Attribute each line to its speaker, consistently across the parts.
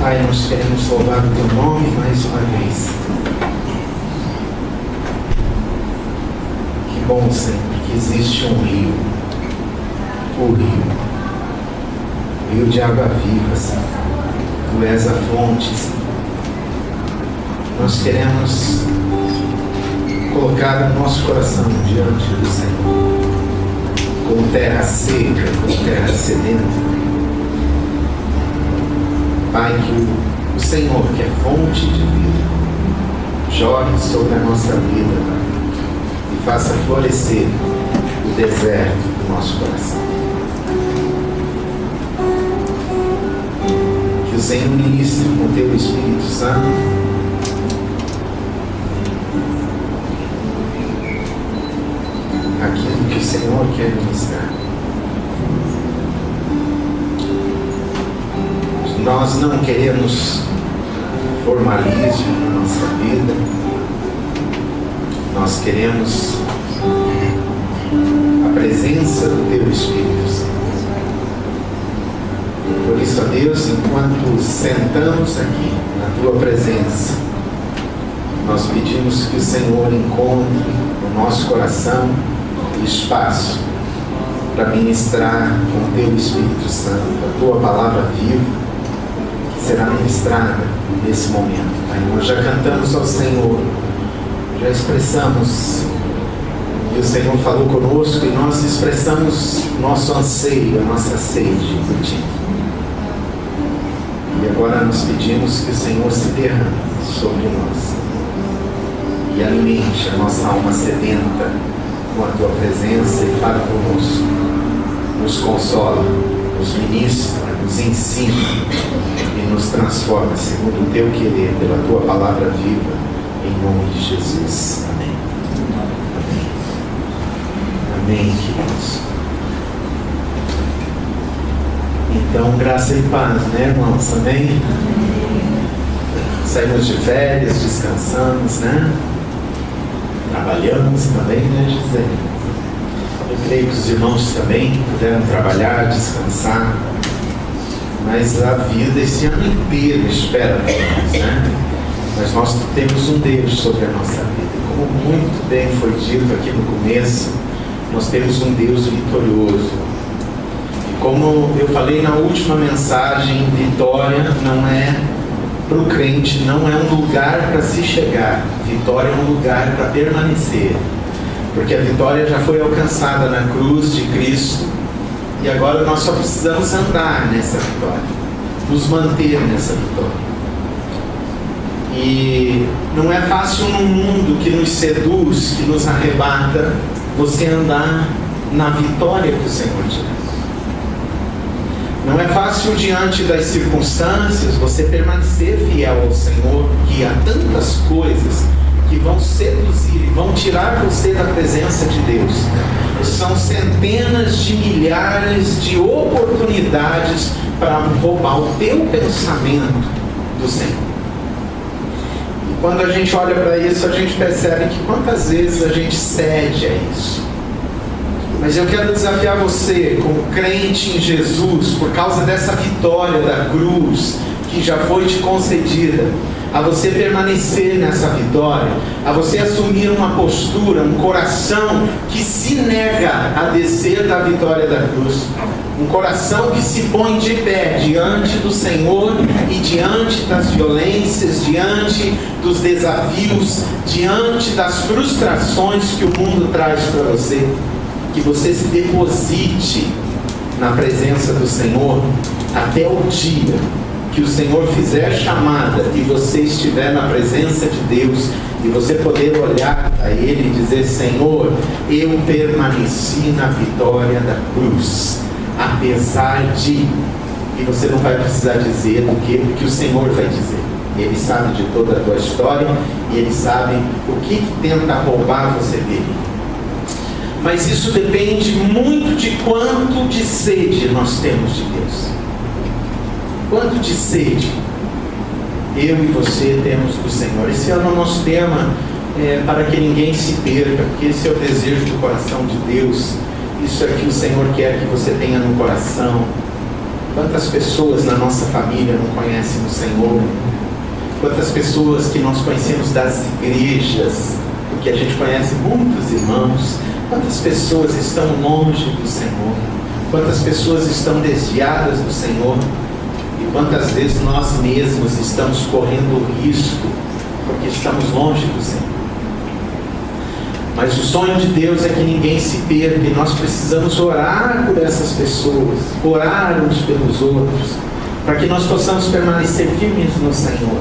Speaker 1: Pai, nós queremos louvar o Teu nome mais uma vez. Que bom, Senhor, que existe um rio, o rio de água viva, Senhor. Tu és a fonte, Senhor. Nós queremos colocar o nosso coração diante do Senhor, como terra seca, como terra sedenta. Pai, que o Senhor, que é fonte de vida, jorre sobre a nossa vida, Pai, e faça florescer o deserto do nosso coração. Que o Senhor ministre com o Teu Espírito Santo aquilo que o Senhor quer ministrar. Nós não queremos formalismo na nossa vida. Nós queremos a presença do Teu Espírito Santo. Por isso, ó Deus, enquanto sentamos aqui na Tua presença, nós pedimos que o Senhor encontre no nosso coração espaço para ministrar com o Teu Espírito Santo a Tua palavra viva, será ministrada nesse momento, Pai. Nós já cantamos ao Senhor, já expressamos, e o Senhor falou conosco, e nós expressamos nosso anseio, a nossa sede por Ti. E agora nós pedimos que o Senhor se derrame sobre nós e alimente a nossa alma sedenta com a Tua presença e fale conosco, nos consola, nos ministra, nos ensina e nos transforma segundo o Teu querer, pela Tua palavra viva, em nome de Jesus. Amém. Amém. Amém, queridos. Então, graça e paz, né, irmãos? Amém? Saímos de férias, descansamos, né? Trabalhamos também, né, José? Eu creio que os irmãos também puderam trabalhar, descansar. Mas a vida esse ano inteiro espera por nós, né? Mas nós temos um Deus sobre a nossa vida. Como muito bem foi dito aqui no começo, nós temos um Deus vitorioso. E como eu falei na última mensagem, vitória não é, para o crente, não é um lugar para se chegar. Vitória é um lugar para permanecer. Porque a vitória já foi alcançada na cruz de Cristo. E agora nós só precisamos andar nessa vitória, nos manter nessa vitória. E não é fácil num mundo que nos seduz, que nos arrebata, você andar na vitória que o Senhor te dá. Não é fácil diante das circunstâncias você permanecer fiel ao Senhor, que há tantas coisas que vão seduzir, vão tirar você da presença de Deus. São centenas de milhares de oportunidades para roubar o teu pensamento do Senhor. E quando a gente olha para isso, a gente percebe que quantas vezes a gente cede a isso. Mas eu quero desafiar você, como crente em Jesus, por causa dessa vitória da cruz que já foi te concedida, a você permanecer nessa vitória, a você assumir uma postura, um coração que se nega a descer da vitória da cruz, um coração que se põe de pé diante do Senhor e diante das violências, diante dos desafios, diante das frustrações que o mundo traz para você, que você se deposite na presença do Senhor até o dia que o Senhor fizer chamada e você estiver na presença de Deus e você poder olhar a Ele e dizer: Senhor, eu permaneci na vitória da cruz, apesar de... E você não vai precisar dizer do que o Senhor vai dizer. Ele sabe de toda a tua história e Ele sabe o que tenta roubar você dele. Mas isso depende muito de quanto de sede nós temos de Deus. Quanto de sede eu e você temos do Senhor. Esse ano o nosso tema é para que ninguém se perca, porque esse é o desejo do coração de Deus. Isso é que o Senhor quer que você tenha no coração. Quantas pessoas na nossa família não conhecem o Senhor? Quantas pessoas que nós conhecemos das igrejas, porque a gente conhece muitos irmãos, quantas pessoas estão longe do Senhor? Quantas pessoas estão desviadas do Senhor? E quantas vezes nós mesmos estamos correndo risco porque estamos longe do Senhor? Mas o sonho de Deus é que ninguém se perca, e nós precisamos orar por essas pessoas, orar uns pelos outros, para que nós possamos permanecer firmes no Senhor,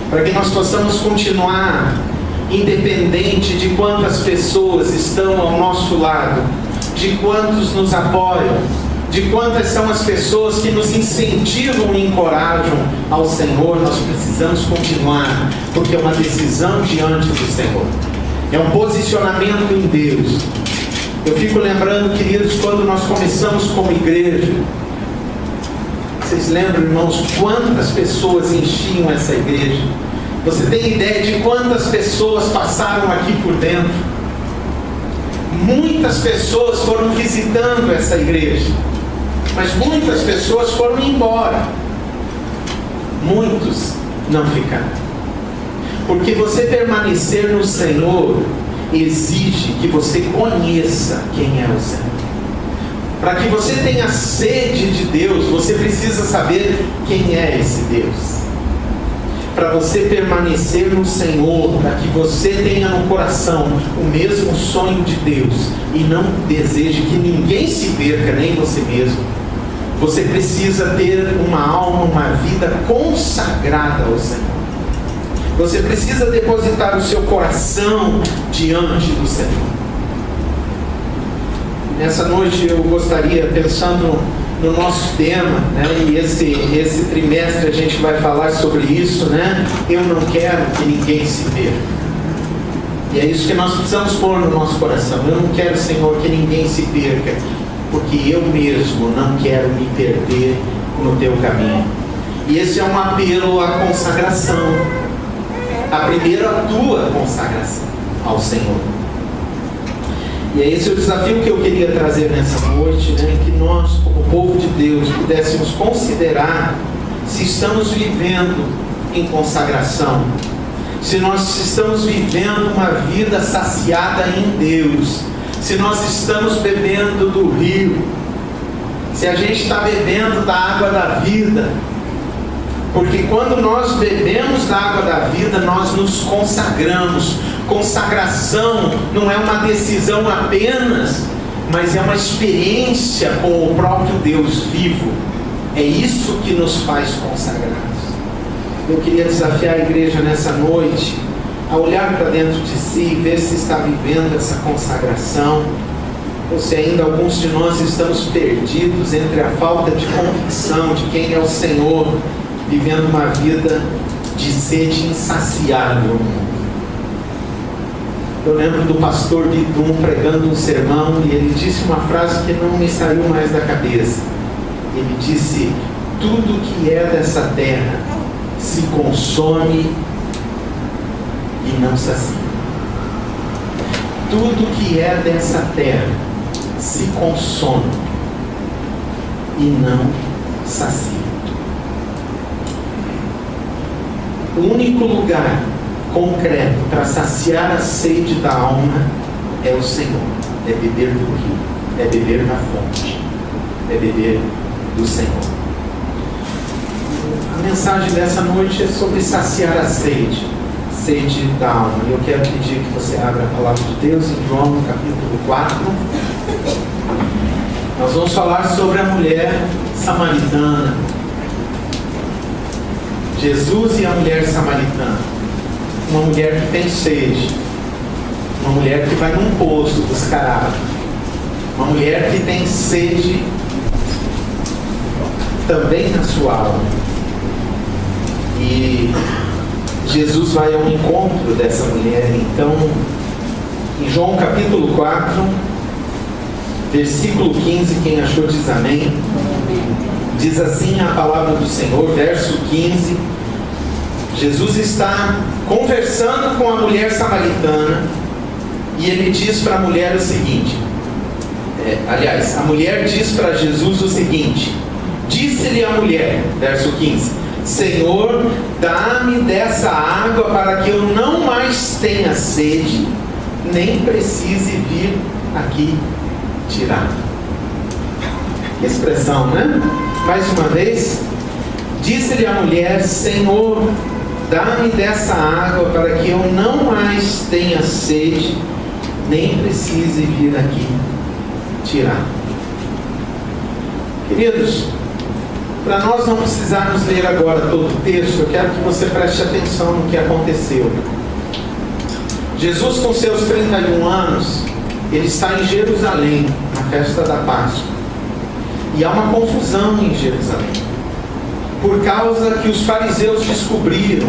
Speaker 1: para que nós possamos continuar, independente de quantas pessoas estão ao nosso lado, de quantos nos apoiam, de quantas são as pessoas que nos incentivam e encorajam ao Senhor. Nós precisamos continuar, porque é uma decisão diante do Senhor, é um posicionamento em Deus. Eu fico lembrando, queridos, quando nós começamos como igreja, vocês lembram, irmãos, quantas pessoas enchiam essa igreja? Você tem ideia de quantas pessoas passaram aqui por dentro? Muitas pessoas foram visitando essa igreja, mas muitas pessoas foram embora. Muitos não ficaram. Porque você permanecer no Senhor exige que você conheça quem é o Senhor. Para que você tenha sede de Deus, você precisa saber quem é esse Deus. Para você permanecer no Senhor, para que você tenha no coração o mesmo sonho de Deus e não deseje que ninguém se perca, nem você mesmo, você precisa ter uma alma, uma vida consagrada ao Senhor. Você precisa depositar o seu coração diante do Senhor. Nessa noite eu gostaria, pensando no nosso tema, né, e esse trimestre a gente vai falar sobre isso, né? Eu não quero que ninguém se perca. E é isso que nós precisamos pôr no nosso coração. Eu não quero, Senhor, que ninguém se perca, porque eu mesmo não quero me perder no teu caminho. E esse é um apelo à consagração. A primeira, a tua consagração ao Senhor. E é esse o desafio que eu queria trazer nessa noite, né? Que nós, como povo de Deus, pudéssemos considerar se estamos vivendo em consagração, se nós estamos vivendo uma vida saciada em Deus, se nós estamos bebendo do rio, se a gente está bebendo da água da vida. Porque quando nós bebemos da água da vida, nós nos consagramos. Consagração não é uma decisão apenas, mas é uma experiência com o próprio Deus vivo. É isso que nos faz consagrados. Eu queria desafiar a igreja nessa noite a olhar para dentro de si e ver se está vivendo essa consagração, ou se ainda alguns de nós estamos perdidos entre a falta de convicção de quem é o Senhor, vivendo uma vida de sede insaciável. Eu lembro do pastor Bidum pregando um sermão e ele disse uma frase que não me saiu mais da cabeça. Ele disse: tudo que é dessa terra se consome e não sacia. Tudo que é dessa terra se consome e não sacia. O único lugar concreto para saciar a sede da alma é o Senhor. É beber do rio, é beber da fonte, é beber do Senhor. A mensagem dessa noite é sobre saciar a sede da alma. E eu quero pedir que você abra a palavra de Deus em João, no capítulo 4. Nós vamos falar sobre a mulher samaritana. Jesus e a mulher samaritana. Uma mulher que tem sede, uma mulher que vai num poço buscar água, uma mulher que tem sede também na sua alma. E Jesus vai ao encontro dessa mulher. Então, em João capítulo 4, versículo 15, quem achou diz amém. Diz assim a palavra do Senhor, verso 15. Jesus está conversando com a mulher samaritana e ele diz para a mulher o seguinte, a mulher diz para Jesus o seguinte: diz Disse-lhe a mulher, verso 15: Senhor, dá-me dessa água para que eu não mais tenha sede, nem precise vir aqui tirar. Expressão, né? Mais uma vez. Disse-lhe a mulher: Senhor, dá-me dessa água para que eu não mais tenha sede, nem precise vir aqui tirar. Queridos, para nós não precisarmos ler agora todo o texto, eu quero que você preste atenção no que aconteceu. Jesus, com seus 31 anos, ele está em Jerusalém, na festa da Páscoa. E há uma confusão em Jerusalém, por causa que os fariseus descobriram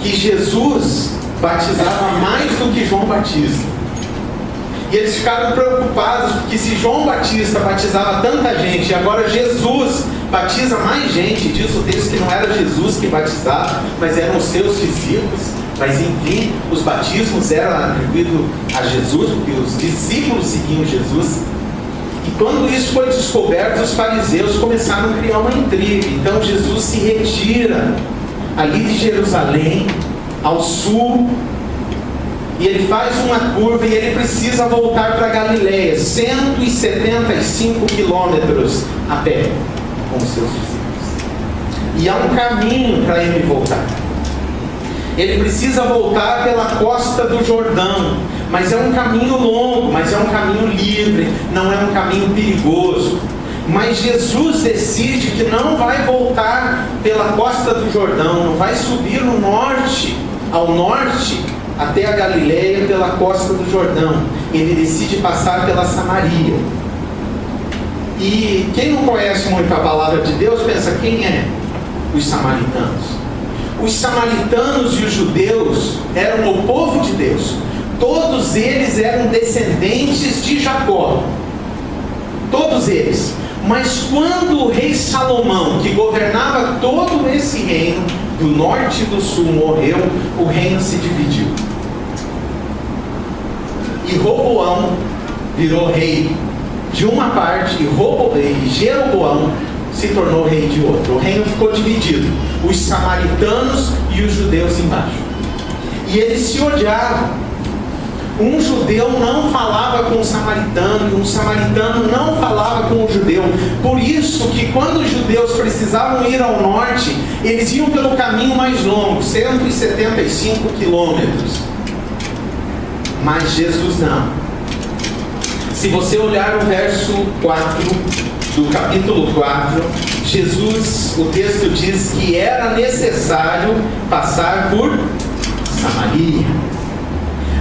Speaker 1: que Jesus batizava mais do que João Batista. E eles ficaram preocupados, porque se João Batista batizava tanta gente, e agora Jesus batiza mais gente, diz o texto que não era Jesus que batizava, mas eram os seus discípulos. Mas enfim, os batismos eram atribuídos a Jesus, porque os discípulos seguiam Jesus. E quando isso foi descoberto, os fariseus começaram a criar uma intriga. Então Jesus se retira ali de Jerusalém, ao sul, e ele faz uma curva e ele precisa voltar para Galileia, 175 quilômetros a pé, com os seus discípulos. E há um caminho para ele voltar. Ele precisa voltar pela costa do Jordão, mas é um caminho longo, mas é um caminho livre, não é um caminho perigoso. Mas Jesus decide que não vai voltar pela costa do Jordão, não vai subir no norte, ao norte, até a Galileia pela costa do Jordão. Ele decide passar pela Samaria. E quem não conhece muito a palavra de Deus, pensa, quem é? Os samaritanos. Os samaritanos e os judeus eram o povo de Deus. Todos eles eram descendentes de Jacó. Todos eles. Mas quando o rei Salomão, que governava todo esse reino, do norte e do sul, morreu, o reino se dividiu. E Roboão virou rei de uma parte, e Jeroboão se tornou rei de outra. O reino ficou dividido, os samaritanos e os judeus embaixo. E eles se odiavam. Um judeu não falava com um samaritano, e um samaritano não falava com um judeu. Por isso que quando os judeus precisavam ir ao norte, eles iam pelo caminho mais longo, 175 quilômetros. Mas Jesus não. Se você olhar o verso 4 do capítulo 4, Jesus, o texto diz que era necessário passar por Samaria.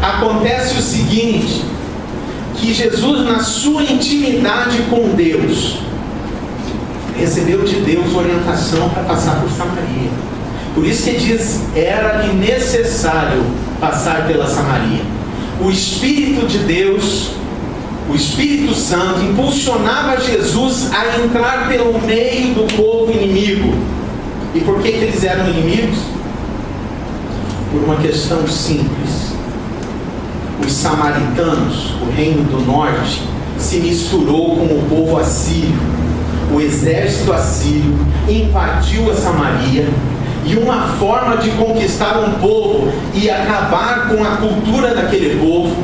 Speaker 1: Acontece o seguinte, que Jesus, na sua intimidade com Deus, recebeu de Deus orientação para passar por Samaria. Por isso que diz, era necessário passar pela Samaria. O Espírito de Deus, o Espírito Santo, impulsionava Jesus a entrar pelo meio do povo inimigo. E por que eles eram inimigos? Por uma questão simples. Os samaritanos, o reino do norte, se misturou com o povo assírio. O exército assírio invadiu a Samaria, e uma forma de conquistar um povo e acabar com a cultura daquele povo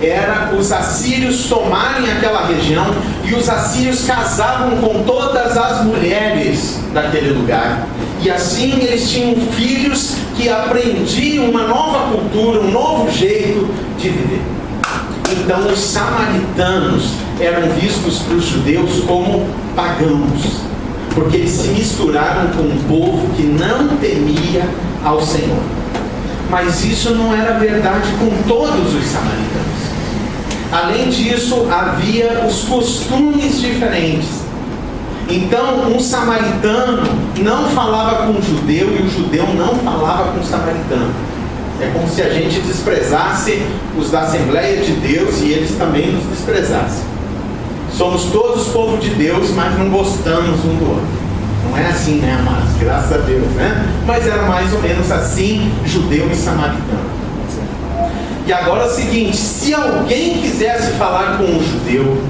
Speaker 1: era os assírios tomarem aquela região, e os assírios casavam com todas as mulheres daquele lugar, e assim eles tinham filhos que aprendiam uma nova cultura, um novo jeito de viver. Então os samaritanos eram vistos para os judeus como pagãos, porque eles se misturaram com um povo que não temia ao Senhor. Mas isso não era verdade com todos os samaritanos. Além disso, havia os costumes diferentes. Então, um samaritano não falava com um judeu, e o judeu não falava com o samaritano. É como se a gente desprezasse os da Assembleia de Deus e eles também nos desprezassem. Somos todos povo de Deus, mas não gostamos um do outro. Não é assim, né, amados? Graças a Deus, né? Mas era mais ou menos assim, judeu e samaritano. E agora é o seguinte, se alguém quisesse falar com um judeu,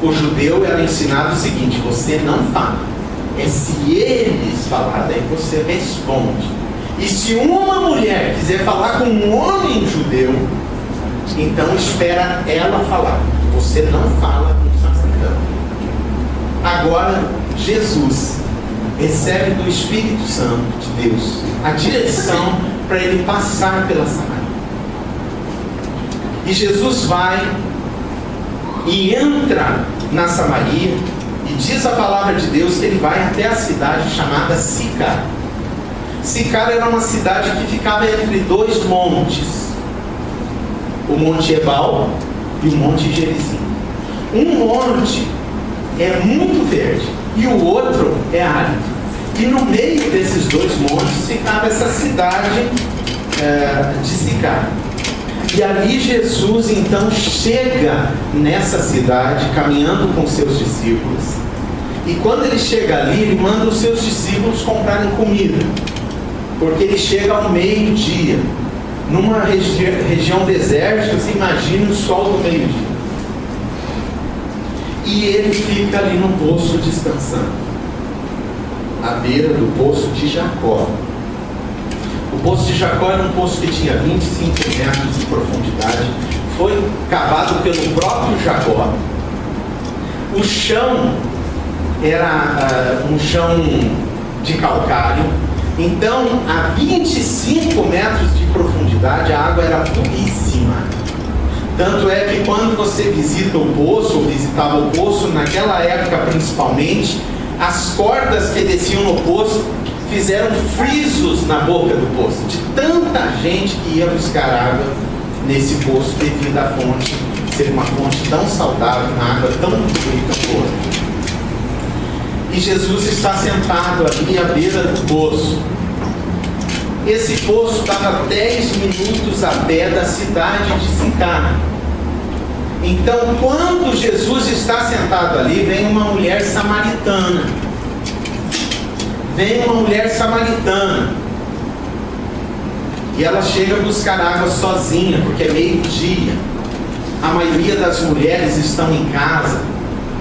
Speaker 1: o judeu era ensinado o seguinte: você não fala. É se eles falarem, daí você responde. E se uma mulher quiser falar com um homem judeu, então espera ela falar. Você não fala com o samaritano. Agora, Jesus recebe do Espírito Santo de Deus a direção para ele passar pela Samaria. E Jesus vai e entra na Samaria, e diz a palavra de Deus que ele vai até a cidade chamada Sicar. Sicar era uma cidade que ficava entre dois montes, o Monte Ebal e o Monte Gerizim. Um monte é muito verde e o outro é árido. E no meio desses dois montes ficava essa cidade de Sicar. E ali Jesus então chega nessa cidade, caminhando com seus discípulos. E quando ele chega ali, ele manda os seus discípulos comprarem comida, porque ele chega ao meio-dia, numa região desértica. Você imagina o sol do meio-dia. E ele fica ali no poço descansando, à beira do poço de Jacó. O poço de Jacó era um poço que tinha 25 metros de profundidade. Foi cavado pelo próprio Jacó. O chão era um chão de calcário. Então, a 25 metros de profundidade, a água era puríssima. Tanto é que quando você visita o poço, ou visitava o poço, naquela época principalmente, as cordas que desciam no poço fizeram frisos na boca do poço, de tanta gente que ia buscar água nesse poço, devido à fonte ser uma fonte tão saudável, uma água tão pura e tão boa. E Jesus está sentado ali à beira do poço. Esse poço estava 10 minutos a pé da cidade de Sicar. Então, quando Jesus está sentado ali, vem uma mulher samaritana. E ela chega a buscar água sozinha, porque é meio-dia. A maioria das mulheres estão em casa,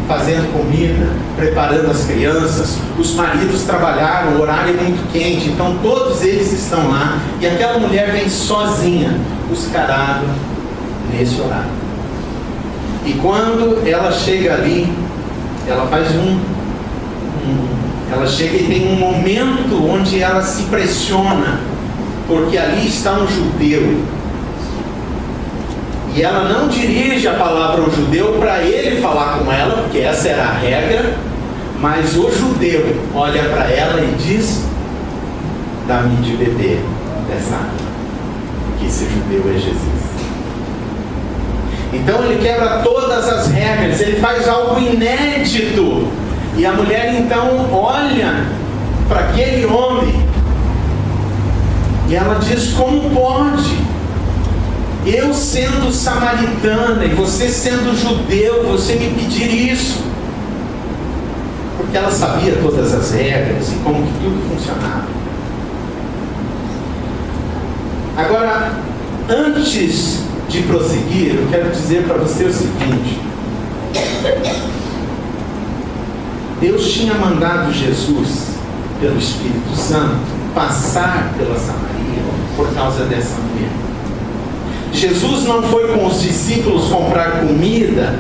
Speaker 1: fazendo comida, preparando as crianças. Os maridos trabalharam, o horário é muito quente, então todos eles estão lá. E aquela mulher vem sozinha buscar água nesse horário. E quando ela chega ali, ela faz ela chega e tem um momento onde ela se pressiona, porque ali está um judeu. E ela não dirige a palavra ao judeu para ele falar com ela, porque essa era a regra, mas o judeu olha para ela e diz: dá-me de beber dessa água, que esse judeu é Jesus. Então ele quebra todas as regras, ele faz algo inédito. E a mulher então olha para aquele homem e ela diz: como pode? Eu sendo samaritana e você sendo judeu, você me pedir isso? Porque ela sabia todas as regras e como que tudo funcionava. Agora, antes de prosseguir, eu quero dizer para você o seguinte: Deus tinha mandado Jesus, pelo Espírito Santo, passar pela Samaria por causa dessa mulher. Jesus não foi com os discípulos comprar comida,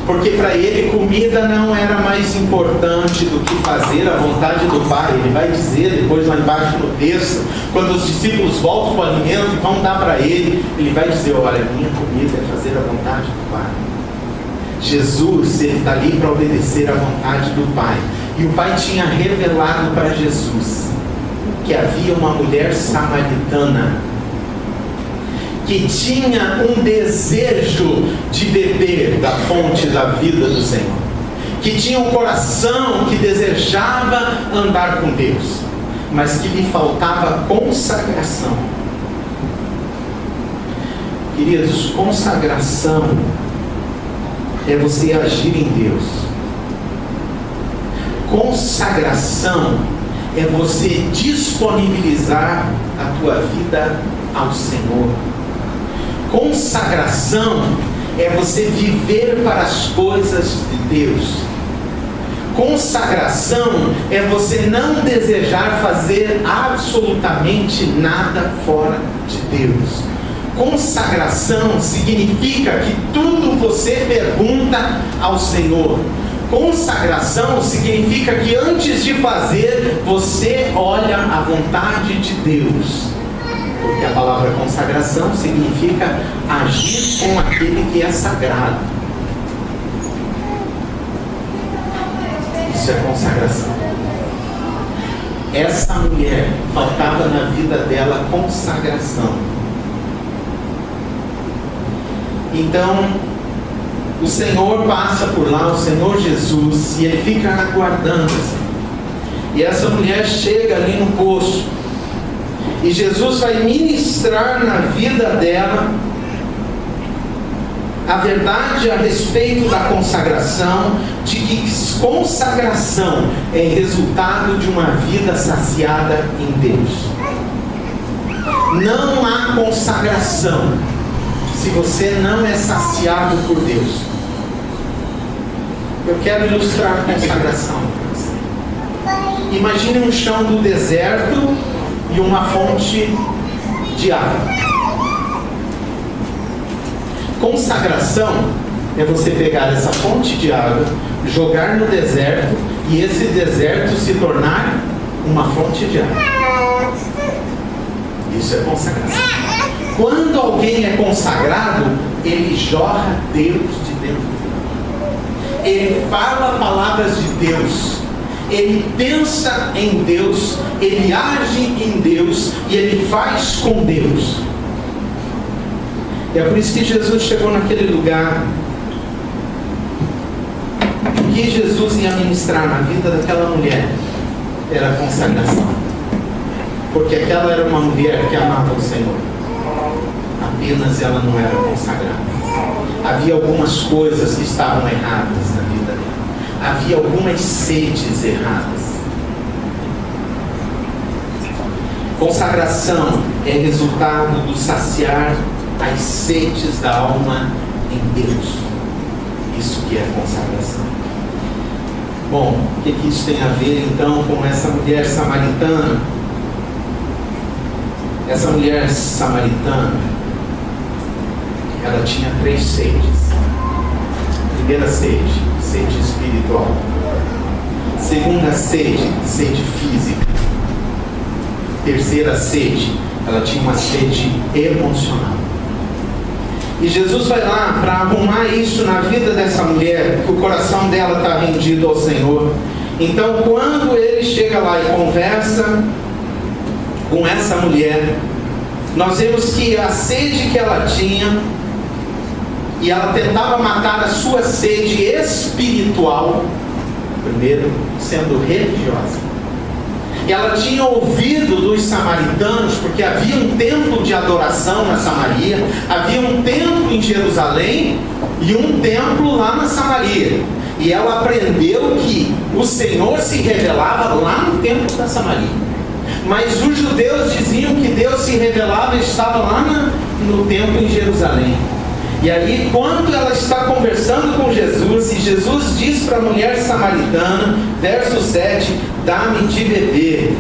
Speaker 1: porque para ele comida não era mais importante do que fazer a vontade do Pai. Ele vai dizer depois lá embaixo no texto, quando os discípulos voltam para o alimento e vão dar para ele, ele vai dizer: olha, minha comida é fazer a vontade do Pai. Jesus, ele está ali para obedecer à vontade do Pai. E o Pai tinha revelado para Jesus que havia uma mulher samaritana que tinha um desejo de beber da fonte da vida do Senhor, que tinha um coração que desejava andar com Deus, mas que lhe faltava consagração. Queridos, consagração é você agir em Deus. Consagração é você disponibilizar a tua vida ao Senhor. Consagração é você viver para as coisas de Deus. Consagração é você não desejar fazer absolutamente nada fora de Deus. Consagração significa que tudo você pergunta ao Senhor. Consagração significa que antes de fazer, você olha a vontade de Deus. Porque a palavra consagração significa agir com aquele que é sagrado. Isso é consagração. Essa mulher, faltava na vida dela consagração. Então, o Senhor passa por lá, o Senhor Jesus, e Ele fica aguardando. E essa mulher chega ali no poço, e Jesus vai ministrar na vida dela a verdade a respeito da consagração, de que consagração é resultado de uma vida saciada em Deus. Não há consagração se você não é saciado por Deus. Eu quero ilustrar a consagração. Imagine um chão do deserto e uma fonte de água. Consagração é você pegar essa fonte de água, jogar no deserto e esse deserto se tornar uma fonte de água. Isso é consagração. Quando alguém é consagrado, ele jorra Deus de dentro dele. Ele fala palavras de Deus. Ele pensa em Deus. Ele age em Deus. E ele faz com Deus. E é por isso que Jesus chegou naquele lugar. O que Jesus ia ministrar na vida daquela mulher era a consagração. Porque aquela era uma mulher que amava o Senhor. Apenas ela não era consagrada. Havia algumas coisas que estavam erradas na vida dela. Havia algumas sedes erradas. Consagração é resultado do saciar as sedes da alma em Deus. Isso que é consagração. Bom, o que isso tem a ver então com essa mulher samaritana? Essa mulher samaritana, ela tinha 3 sedes. Primeira sede, sede espiritual. Segunda sede, sede física. Terceira sede, ela tinha uma sede emocional. E Jesus vai lá para arrumar isso na vida dessa mulher, porque o coração dela está rendido ao Senhor. Então, quando ele chega lá e conversa com essa mulher, nós vemos que a sede que ela tinha, e ela tentava matar a sua sede espiritual, primeiro sendo religiosa. E ela tinha ouvido dos samaritanos, porque havia um templo de adoração na Samaria, havia um templo em Jerusalém e um templo lá na Samaria. E ela aprendeu que o Senhor se revelava lá no templo da Samaria. Mas os judeus diziam que Deus se revelava e estava lá no templo em Jerusalém. E aí, quando ela está conversando com Jesus, e Jesus diz para a mulher samaritana, verso 7, dá-me de beber.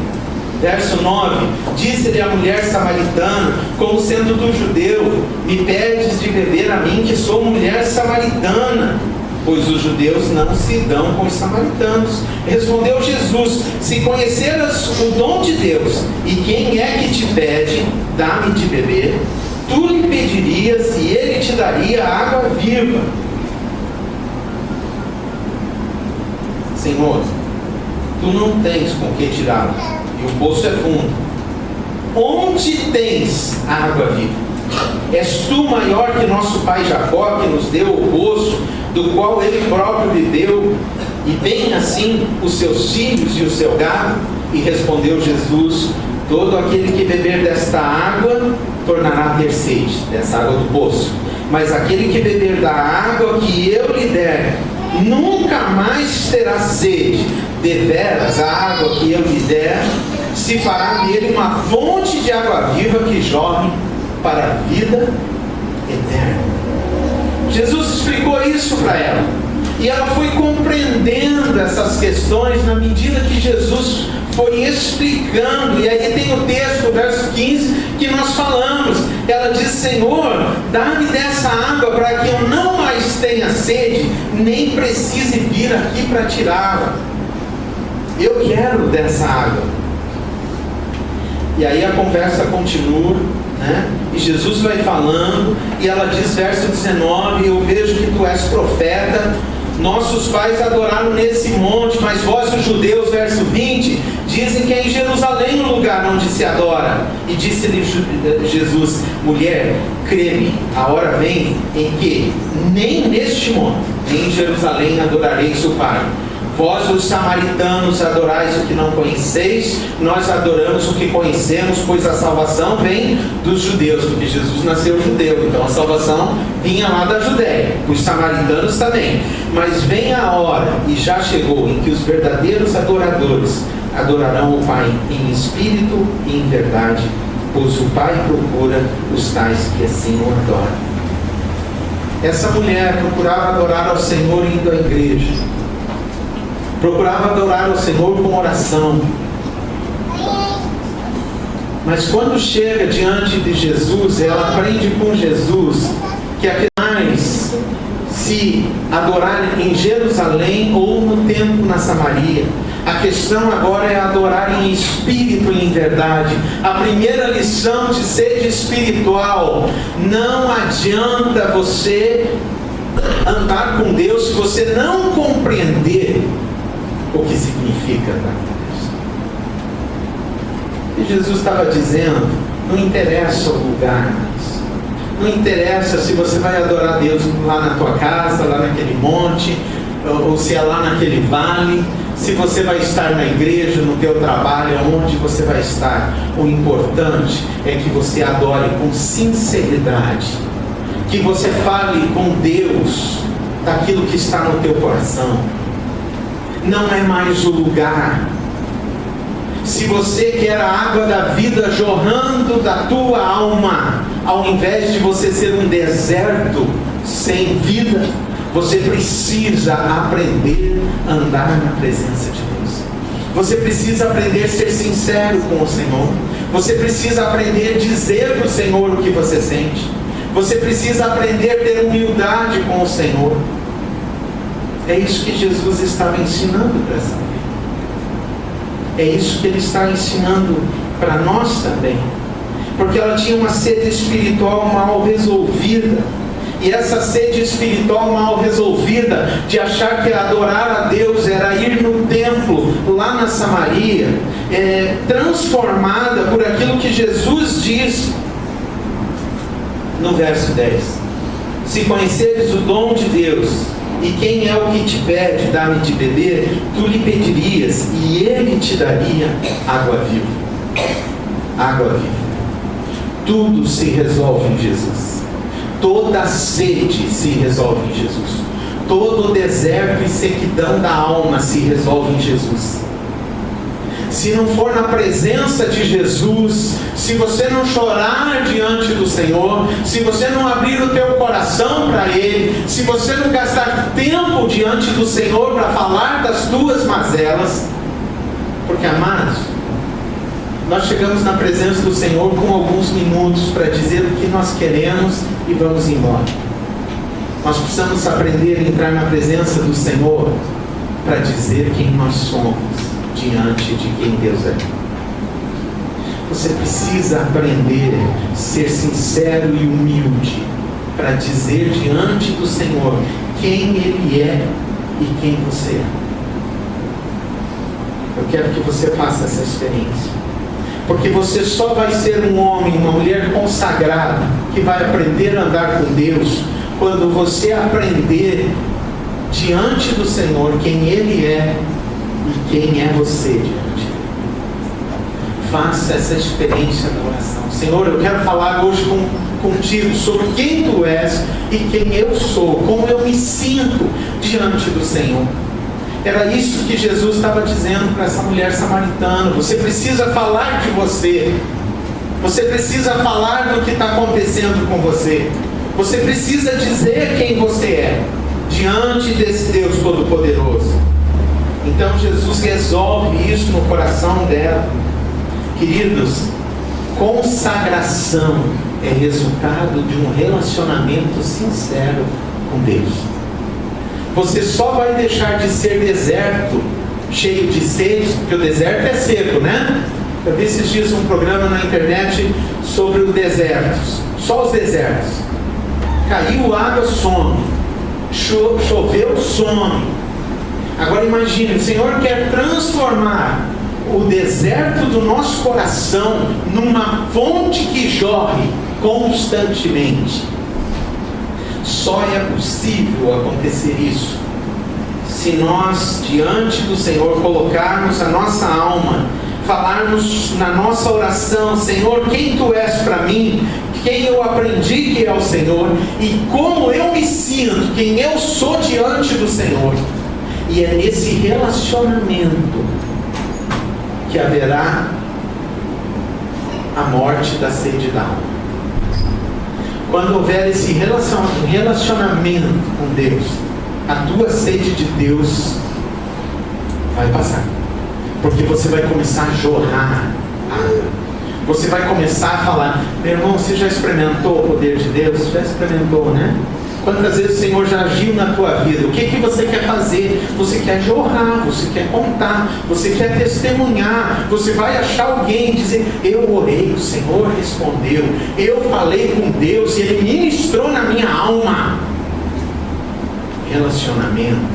Speaker 1: Verso 9, disse-lhe a mulher samaritana, como sendo do judeu, me pedes de beber a mim, que sou mulher samaritana? Pois os judeus não se dão com os samaritanos. Respondeu Jesus, se conheceras o dom de Deus, e quem é que te pede, dá-me de beber, tu lhe pedirias e ele te daria água viva. Senhor, tu não tens com que tirar, e o poço é fundo. Onde tens água viva? És tu maior que nosso pai Jacó, que nos deu o poço, do qual ele próprio bebeu, e bem assim os seus filhos e o seu gado? E respondeu Jesus, todo aquele que beber desta água tornará a ter sede, dessa água do poço. Mas aquele que beber da água que eu lhe der, nunca mais terá sede. Deveras, a água que eu lhe der, se fará nele uma fonte de água viva que jorre para a vida eterna. Jesus explicou isso para ela. E ela foi compreendendo essas questões na medida que Jesus foi explicando. E aí tem o texto, o verso 15, que nós falamos. Ela diz: Senhor, dá-me dessa água para que eu não mais tenha sede, nem precise vir aqui para tirá-la. Eu quero dessa água. E aí a conversa continua, né? E Jesus vai falando, e ela diz, verso 19: eu vejo que tu és profeta. Nossos pais adoraram nesse monte, mas vós, os judeus, verso 20, dizem que é em Jerusalém o lugar onde se adora. E disse-lhe Jesus: mulher, crê-me, a hora vem em que nem neste monte, nem em Jerusalém adorareis o Pai. Vós, os samaritanos, adorais o que não conheceis, nós adoramos o que conhecemos, pois a salvação vem dos judeus, porque Jesus nasceu judeu, então a salvação vinha lá da Judéia, os samaritanos também. Mas vem a hora, e já chegou, em que os verdadeiros adoradores adorarão o Pai em espírito e em verdade, pois o Pai procura os tais que assim o adoram. Essa mulher procurava adorar ao Senhor indo à igreja, procurava adorar ao Senhor com oração. Mas quando chega diante de Jesus, ela aprende com Jesus que é mais se adorar em Jerusalém ou no templo na Samaria. A questão agora é adorar em espírito e em verdade. A primeira lição de sede espiritual: não adianta você andar com Deus se você não compreender o que significa andar com Deus. E Jesus estava dizendo: não interessa o lugar, não interessa se você vai adorar Deus lá na tua casa, lá naquele monte, ou se é lá naquele vale, se você vai estar na igreja, no teu trabalho, onde você vai estar. O importante é que você adore com sinceridade, que você fale com Deus daquilo que está no teu coração. Não é mais o lugar. Se você quer a água da vida jorrando da tua alma, ao invés de você ser um deserto sem vida, você precisa aprender a andar na presença de Deus. Você precisa aprender a ser sincero com o Senhor. Você precisa aprender a dizer para o Senhor o que você sente. Você precisa aprender a ter humildade com o Senhor. É isso que Jesus estava ensinando para essa mulher. É isso que Ele está ensinando para nós também. Porque ela tinha uma sede espiritual mal resolvida. E essa sede espiritual mal resolvida, de achar que adorar a Deus era ir no templo, lá na Samaria, transformada por aquilo que Jesus diz no verso 10. Se conheceres o dom de Deus, e quem é o que te pede, dá-me de beber, tu lhe pedirias, e Ele te daria água viva. Água viva. Tudo se resolve em Jesus. Toda sede se resolve em Jesus. Todo deserto e sequidão da alma se resolve em Jesus. Se não for na presença de Jesus, se você não chorar diante do Senhor, se você não abrir o teu coração para Ele, se você não gastar tempo diante do Senhor para falar das tuas mazelas, porque, amados, nós chegamos na presença do Senhor com alguns minutos para dizer o que nós queremos e vamos embora. Nós precisamos aprender a entrar na presença do Senhor para dizer quem nós somos diante de quem Deus é. Você precisa aprender a ser sincero e humilde para dizer diante do Senhor quem Ele é e quem você é. Eu quero que você faça essa experiência. Porque você só vai ser um homem, uma mulher consagrada, que vai aprender a andar com Deus, quando você aprender diante do Senhor quem Ele é e quem é você diante dele. Faça essa experiência da oração. Senhor, eu quero falar hoje contigo sobre quem Tu és e quem eu sou, como eu me sinto diante do Senhor. Era isso que Jesus estava dizendo para essa mulher samaritana. Você precisa falar de você. Você precisa falar do que está acontecendo com você. Você precisa dizer quem você é diante desse Deus Todo-Poderoso. Então Jesus resolve isso no coração dela. Queridos, consagração é resultado de um relacionamento sincero com Deus. Você só vai deixar de ser deserto, cheio de sede, porque o deserto é seco, né? Eu vi esses dias um programa na internet sobre os desertos, só os desertos. Caiu água, some. Choveu, some. Agora imagine, o Senhor quer transformar o deserto do nosso coração numa fonte que jorre constantemente. Só é possível acontecer isso se nós, diante do Senhor, colocarmos a nossa alma, falarmos na nossa oração: Senhor, quem Tu és para mim, quem eu aprendi que é o Senhor, e como eu me sinto, quem eu sou diante do Senhor. E é nesse relacionamento que haverá a morte da sede da alma. Quando houver esse relacionamento com Deus, a tua sede de Deus vai passar, porque você vai começar a jorrar água. Você vai começar a falar: meu irmão, você já experimentou o poder de Deus? Já experimentou, né? Quantas vezes o Senhor já agiu na tua vida? O que você quer fazer? Você quer jorrar, você quer contar, você quer testemunhar. Você vai achar alguém e dizer: eu orei, o Senhor respondeu, eu falei com Deus e Ele ministrou na minha alma. Relacionamento.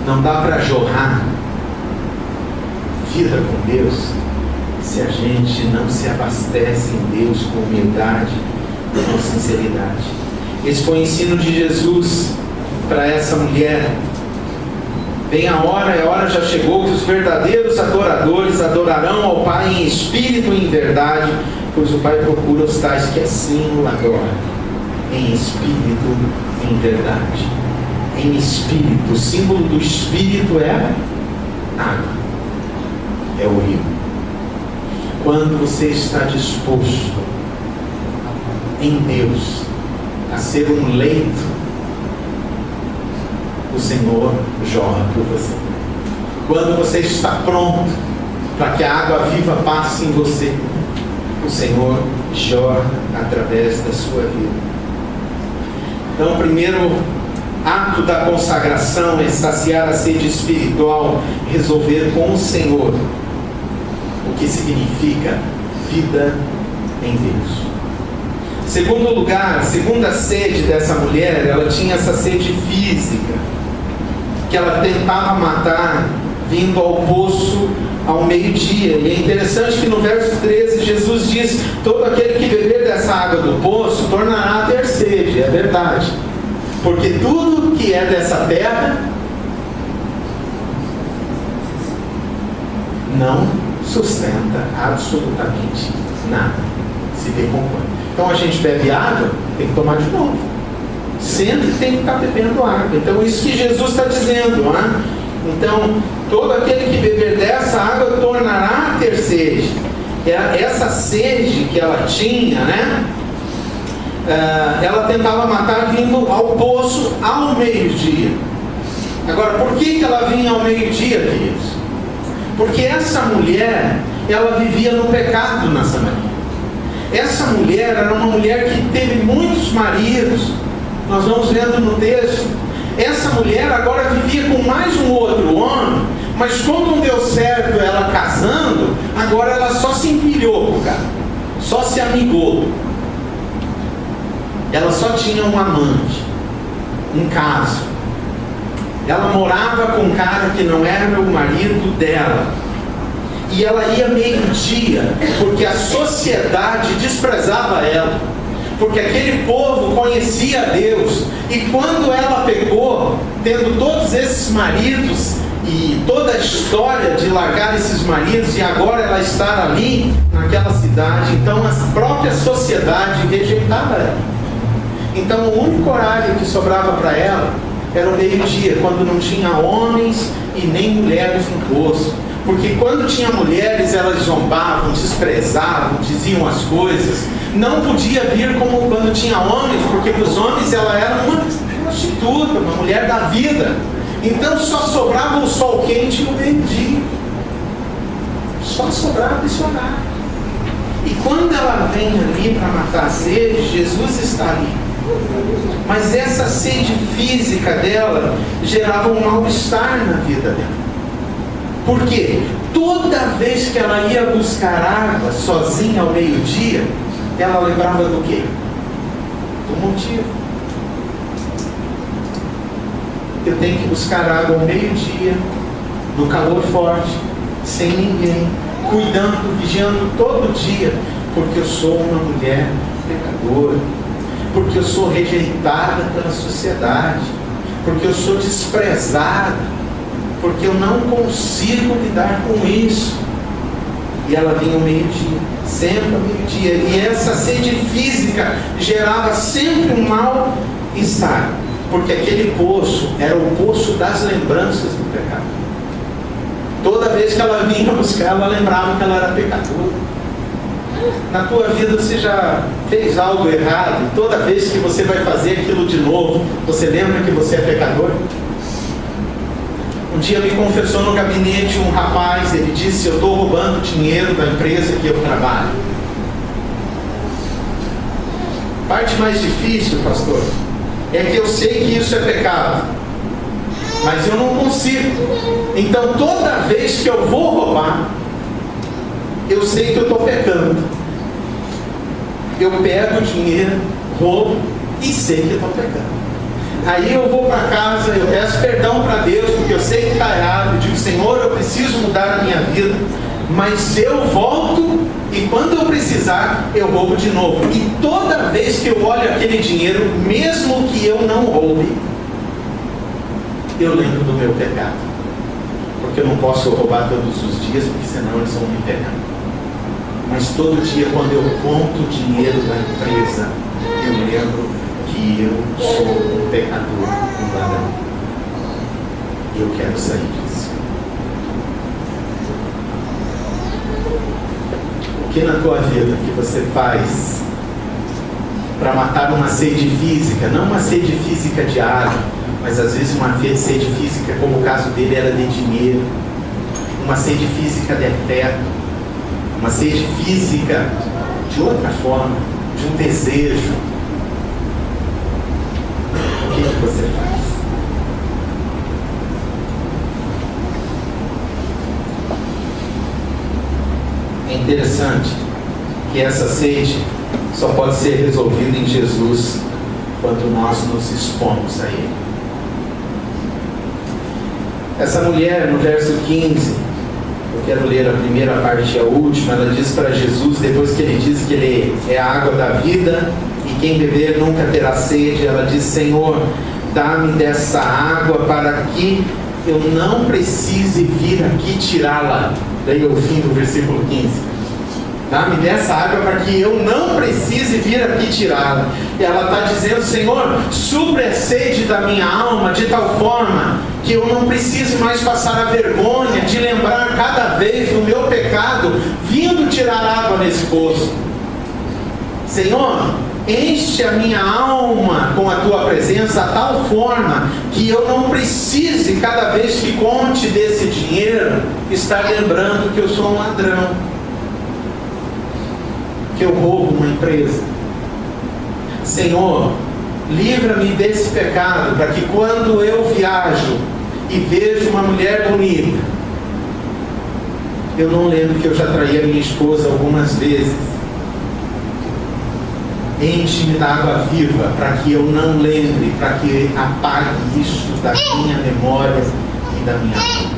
Speaker 1: Não dá para jorrar vida com Deus se a gente não se abastece em Deus com humildade e com sinceridade. Esse foi o ensino de Jesus para essa mulher. Vem a hora já chegou, que os verdadeiros adoradores adorarão ao Pai em espírito e em verdade, pois o Pai procura os tais que assim o adoram, em espírito e em verdade. Em espírito, o símbolo do espírito é água, é o rio. Quando você está disposto em Deus a ser um leito, o Senhor jorra por você. Quando você está pronto para que a água viva passe em você, o Senhor jorra através da sua vida. Então, o primeiro ato da consagração é saciar a sede espiritual, resolver com o Senhor o que significa vida em Deus. Segundo lugar, a segunda sede dessa mulher, ela tinha essa sede física, que ela tentava matar vindo ao poço ao meio-dia. E é interessante que no verso 13 Jesus diz: todo aquele que beber dessa água do poço tornará a ter sede. É verdade, porque tudo que é dessa terra não sustenta absolutamente nada, se decompõe. Então a gente bebe água, tem que tomar de novo. Sempre tem que estar bebendo água. Então isso que Jesus está dizendo, né? Então, todo aquele que beber dessa água tornará a ter sede. Essa sede que ela tinha, né? Ela tentava matar vindo ao poço ao meio-dia. Agora, por que ela vinha ao meio-dia, queridos? Porque essa mulher, ela vivia no pecado na Samaria. Essa mulher era uma mulher que teve muitos maridos. Nós vamos vendo no texto. Essa mulher agora vivia com mais um outro homem, mas como não deu certo ela casando, agora ela só se empilhou com o cara, só se amigou. Ela só tinha um amante, um caso. Ela morava com um cara que não era o marido dela. E ela ia meio-dia, porque a sociedade desprezava ela, porque aquele povo conhecia a Deus. E quando ela pecou, tendo todos esses maridos e toda a história de largar esses maridos, e agora ela estar ali naquela cidade, então a própria sociedade rejeitava ela. Então o único horário que sobrava para ela era o meio-dia, quando não tinha homens e nem mulheres no poço. Porque quando tinha mulheres, elas zombavam, desprezavam, diziam as coisas. Não podia vir como quando tinha homens, porque para os homens ela era uma prostituta, uma mulher da vida. Então só sobrava o sol quente no meio-dia. Só sobrava esse horário. E quando ela vem ali para matar a sede, Jesus está ali. Mas essa sede física dela gerava um mal-estar na vida dela. Por quê? Toda vez que ela ia buscar água sozinha ao meio-dia, ela lembrava do quê? Do motivo. Eu tenho que buscar água ao meio-dia, no calor forte, sem ninguém, cuidando, vigiando todo dia, porque eu sou uma mulher pecadora, porque eu sou rejeitada pela sociedade, porque eu sou desprezada, porque eu não consigo lidar com isso. E ela vinha ao meio-dia, sempre ao meio-dia, e essa sede física gerava sempre um mal-estar, porque aquele poço era o poço das lembranças do pecado. Toda vez que ela vinha buscar, ela lembrava que ela era pecadora. Na tua vida você já fez algo errado, e toda vez que você vai fazer aquilo de novo, você lembra que você é pecador? Um dia me confessou no gabinete um rapaz, ele disse: eu estou roubando dinheiro da empresa que eu trabalho. Parte mais difícil, pastor, é que eu sei que isso é pecado, mas eu não consigo. Então toda vez que eu vou roubar, eu sei que eu estou pecando. Eu pego o dinheiro, roubo e sei que eu estou pecando. Aí eu vou para casa, eu peço perdão para Deus, porque eu sei que está errado. Eu digo: Senhor, eu preciso mudar a minha vida, mas eu volto e quando eu precisar, eu roubo de novo. E toda vez que eu olho aquele dinheiro, mesmo que eu não roube, eu lembro do meu pecado. Porque eu não posso roubar todos os dias, porque senão eles vão me pegar. Mas todo dia, quando eu conto o dinheiro da empresa, eu lembro que eu sou um pecador, um ladrão. Eu quero sair disso. O que na tua vida que você faz para matar uma sede física, não uma sede física de água, mas às vezes uma sede física, como o caso dele era de dinheiro, uma sede física de afeto, uma sede física de outra forma, de um desejo. O que você faz? É interessante que essa sede só pode ser resolvida em Jesus quando nós nos expomos a Ele. Essa mulher, no verso 15, eu quero ler a primeira parte e a última, ela diz para Jesus, depois que ele diz que Ele é a água da vida, e quem beber nunca terá sede, ela diz: Senhor, dá-me dessa água para que eu não precise vir aqui tirá-la. Daí o fim do versículo 15. Dá-me dessa água para que eu não precise vir aqui tirá-la. E ela está dizendo: Senhor, supre a sede da minha alma de tal forma que eu não precise mais passar a vergonha de lembrar cada vez do meu pecado vindo tirar água nesse poço. Senhor, enche a minha alma com a tua presença a tal forma que eu não precise, cada vez que conte desse dinheiro, estar lembrando que eu sou um ladrão, que eu roubo uma empresa. Senhor, livra-me desse pecado, para que quando eu viajo e vejo uma mulher bonita, eu não lembro que eu já traí a minha esposa algumas vezes. Enche-me da água viva, para que eu não lembre, para que apague isso da minha memória e da minha alma.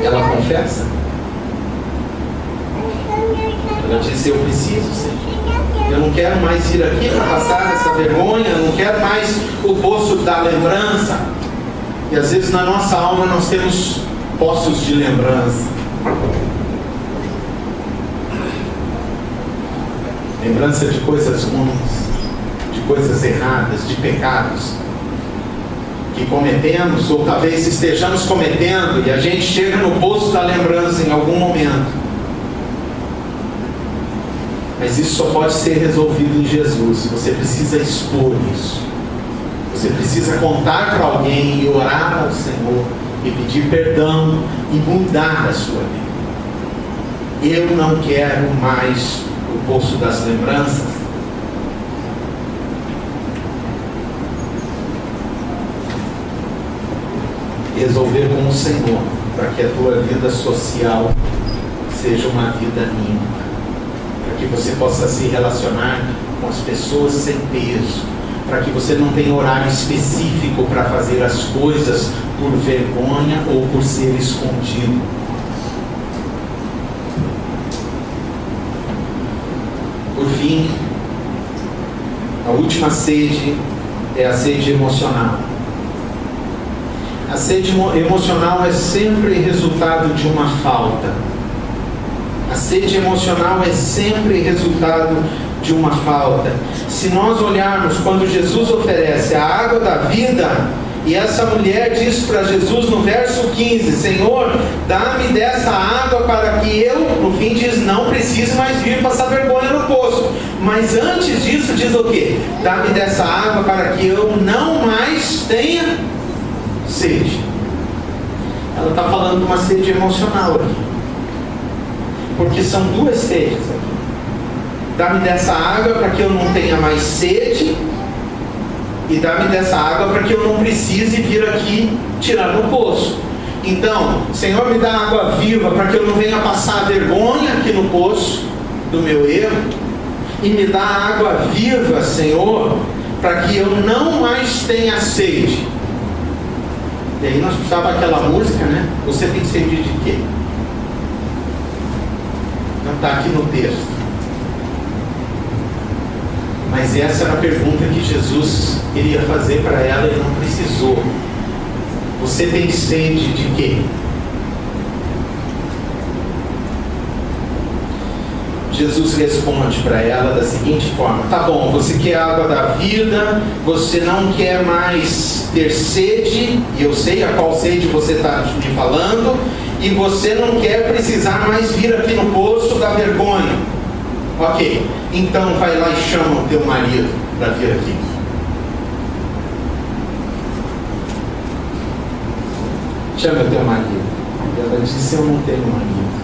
Speaker 1: Ela confessa. Ela disse: eu preciso, Senhor. Eu não quero mais ir aqui para passar essa vergonha, eu não quero mais o poço da lembrança. E às vezes na nossa alma nós temos poços de lembrança. Lembrança de coisas ruins, de coisas erradas, de pecados que cometemos, ou talvez estejamos cometendo, e a gente chega no poço da lembrança em algum momento. Mas isso só pode ser resolvido em Jesus. Você precisa expor isso. Você precisa contar para alguém e orar ao Senhor e pedir perdão e mudar a sua vida. Eu não quero mais o poço das lembranças. Resolver com o Senhor, para que a tua vida social seja uma vida limpa, para que você possa se relacionar com as pessoas sem peso, para que você não tenha horário específico para fazer as coisas por vergonha ou por ser escondido. Por fim, a última sede é a sede emocional. A sede emocional é sempre resultado de uma falta. A sede emocional é sempre resultado de uma falta. Se nós olharmos quando Jesus oferece a água da vida, e essa mulher diz para Jesus no verso 15: Senhor, dá-me dessa água para que eu, no fim diz, não precise mais vir passar vergonha no poço. Mas antes disso diz o quê? Dá-me dessa água para que eu não mais tenha sede. Ela está falando de uma sede emocional aqui, porque são duas sedes aqui. Dá-me dessa água para que eu não tenha mais sede, e dá-me dessa água para que eu não precise vir aqui tirar no poço. Então, Senhor, me dá água viva para que eu não venha passar vergonha aqui no poço do meu erro, e me dá água viva, Senhor, para que eu não mais tenha sede. E aí nós precisávamos aquela música, né? Você tem sede de quê? Não está aqui no texto. Mas essa era a pergunta que Jesus queria fazer para ela e não precisou. Você tem sede de quê? Jesus responde para ela da seguinte forma: tá bom, você quer a água da vida, você não quer mais ter sede, e eu sei a qual sede você está me falando, e você não quer precisar mais vir aqui no poço da vergonha. Ok, então vai lá e chama o teu marido para vir aqui. Chama o teu marido. E ela disse: eu não tenho marido.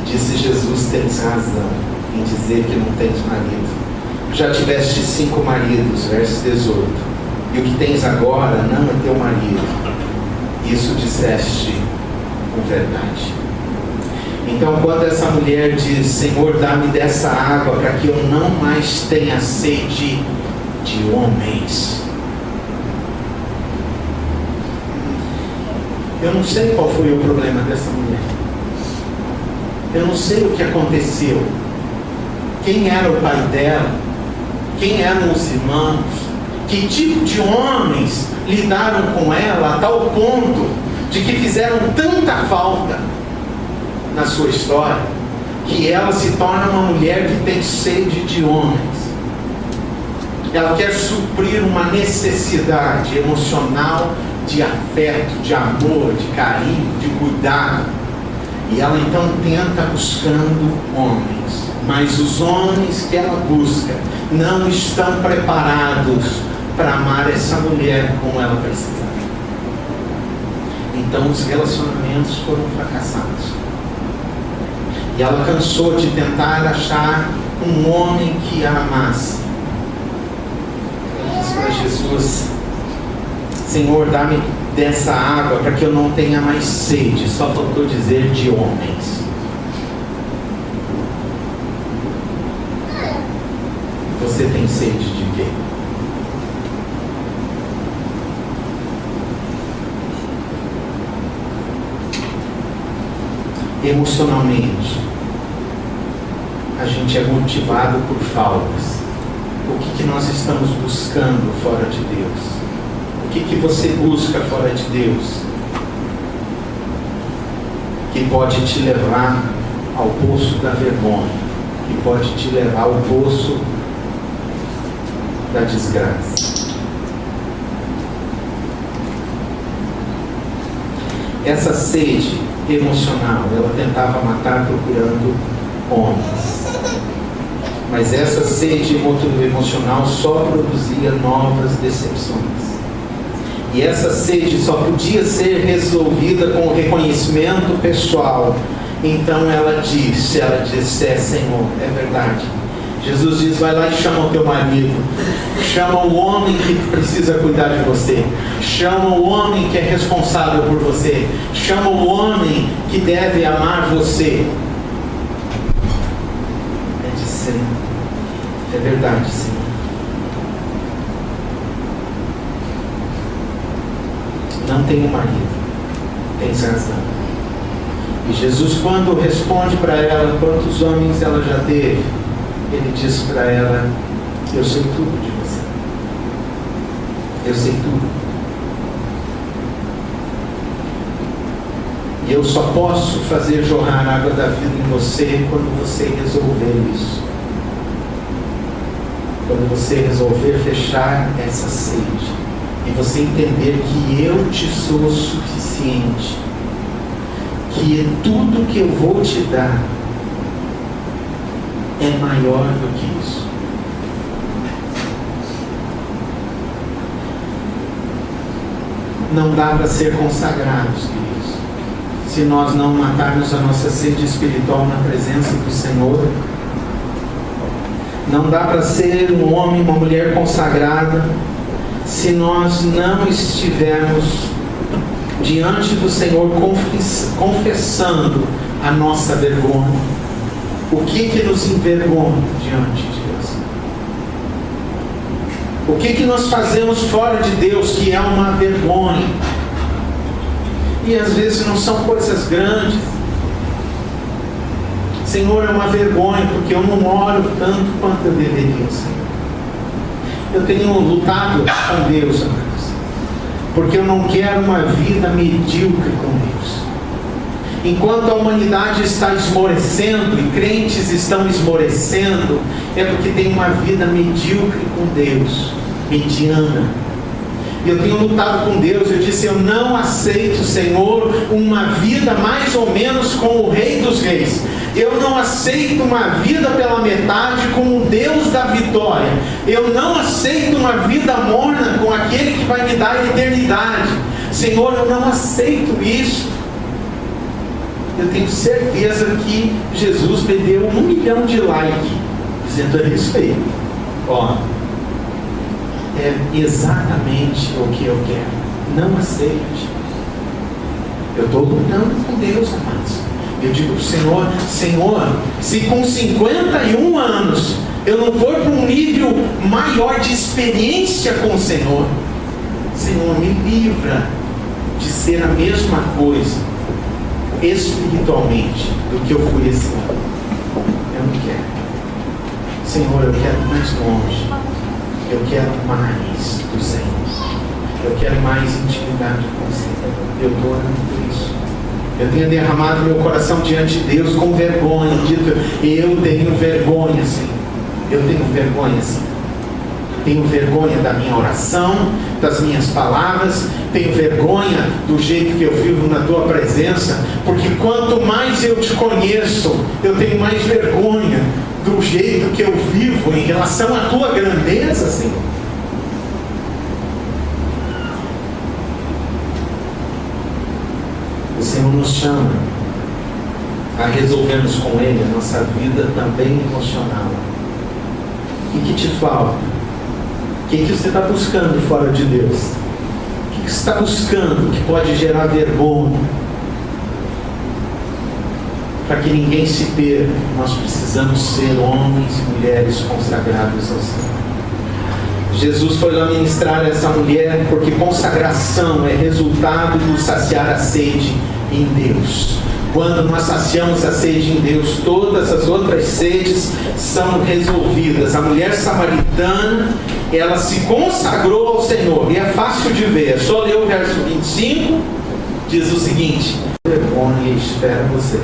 Speaker 1: Disse Jesus: tens razão em dizer que não tens marido. Já tiveste 5 maridos, verso 18. E o que tens agora não é teu marido. Isso disseste com verdade. Então, quando essa mulher diz: Senhor, dá-me dessa água para que eu não mais tenha sede de homens. Eu não sei qual foi o problema dessa mulher. Eu não sei o que aconteceu. Quem era o pai dela? Quem eram os irmãos? Que tipo de homens lidaram com ela a tal ponto de que fizeram tanta falta na sua história, que ela se torna uma mulher que tem sede de homens. Ela quer suprir uma necessidade emocional de afeto, de amor, de carinho, de cuidado. E ela então tenta buscando homens, mas os homens que ela busca não estão preparados para amar essa mulher como ela precisava. Então os relacionamentos foram fracassados. E ela cansou de tentar achar um homem que a amasse. Ela disse para Jesus: Senhor, dá-me dessa água para que eu não tenha mais sede. Só faltou dizer de homens. Você tem sede de quê? Emocionalmente, a gente é motivado por faltas. O que nós estamos buscando fora de Deus? O que você busca fora de Deus que pode te levar ao poço da vergonha, que pode te levar ao poço da desgraça. Essa sede emocional, ela tentava matar procurando homens. Mas essa sede emocional só produzia novas decepções. E essa sede só podia ser resolvida com o reconhecimento pessoal. Então ela disse, Senhor, é verdade. Jesus diz, vai lá e chama o teu marido. Chama o homem que precisa cuidar de você. Chama o homem que é responsável por você. Chama o homem que deve amar você. É de ser. É verdade, Senhor. Não tenho marido. Tens razão. E Jesus, quando responde para ela quantos homens ela já teve, Ele diz para ela, eu sei tudo de você. Eu sei tudo. E eu só posso fazer jorrar água da vida em você quando você resolver isso. Quando você resolver fechar essa sede. E você entender que eu te sou suficiente. Que tudo que eu vou te dar é maior do que isso. Não dá para ser consagrados, queridos, se nós não matarmos a nossa sede espiritual na presença do Senhor. Não dá para ser um homem, uma mulher consagrada, se nós não estivermos diante do Senhor confessando a nossa vergonha. O que nos envergonha diante de Deus? O que nós fazemos fora de Deus que é uma vergonha? E às vezes não são coisas grandes. Senhor, é uma vergonha porque eu não oro tanto quanto eu deveria, Senhor. Eu tenho lutado com Deus, amados, porque eu não quero uma vida medíocre com Deus. Enquanto a humanidade está esmorecendo e crentes estão esmorecendo, é porque tem uma vida medíocre com Deus, mediana. E eu tenho lutado com Deus, eu disse, eu não aceito, Senhor, uma vida mais ou menos como o Rei dos Reis. Eu não aceito uma vida pela metade com o Deus da vitória. Eu não aceito uma vida morna com aquele que vai me dar a eternidade. Senhor, eu não aceito isso. Eu tenho certeza que Jesus me deu 1 milhão de likes dizendo, é isso aí. Ó, é exatamente o que eu quero. Não aceite. Eu estou lutando com Deus, amados. Eu digo para o Senhor, Senhor, se com 51 anos eu não for para um nível maior de experiência com o Senhor, Senhor, me livra de ser a mesma coisa espiritualmente do que eu fui esse ano. Eu não quero. Senhor, eu quero mais longe. Eu quero mais do Senhor. Eu quero mais intimidade com o Senhor. Eu estou orando por isso. Eu tenho derramado meu coração diante de Deus com vergonha. Dito, eu tenho vergonha, Senhor. Eu tenho vergonha, Senhor. Tenho vergonha da minha oração, das minhas palavras. Tenho vergonha do jeito que eu vivo na Tua presença. Porque quanto mais eu Te conheço, eu tenho mais vergonha do jeito que eu vivo em relação à Tua grandeza, Senhor. O Senhor nos chama a resolvermos com Ele a nossa vida também emocional. O que te falta? O que você está buscando fora de Deus? O que você está buscando que pode gerar vergonha? Para que ninguém se perca, nós precisamos ser homens e mulheres consagrados ao Senhor. Jesus foi lá ministrar essa mulher porque consagração é resultado do saciar a sede em Deus. Quando nós saciamos a sede em Deus, todas as outras sedes são resolvidas. A mulher samaritana, ela se consagrou ao Senhor. E é fácil de ver. É só ler o verso 25, diz o seguinte: vergonha espera você.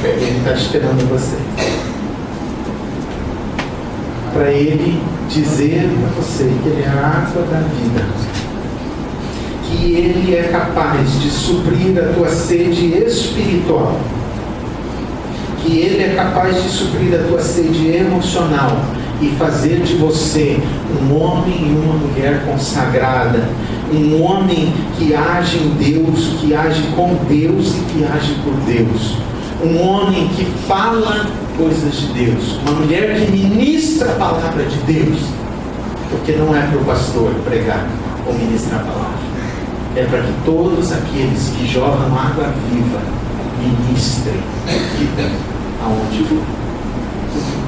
Speaker 1: Ele está esperando você. para Ele dizer para você que Ele é a água da vida, que Ele é capaz de suprir a tua sede espiritual, que Ele é capaz de suprir a tua sede emocional e fazer de você um homem e uma mulher consagrada, um homem que age em Deus, que age com Deus e que age por Deus, um homem que fala coisas de Deus, uma mulher que ministra a palavra de Deus, porque não é para o pastor pregar ou ministrar a palavra, é para que todos aqueles que jorram água viva ministrem vida aonde for.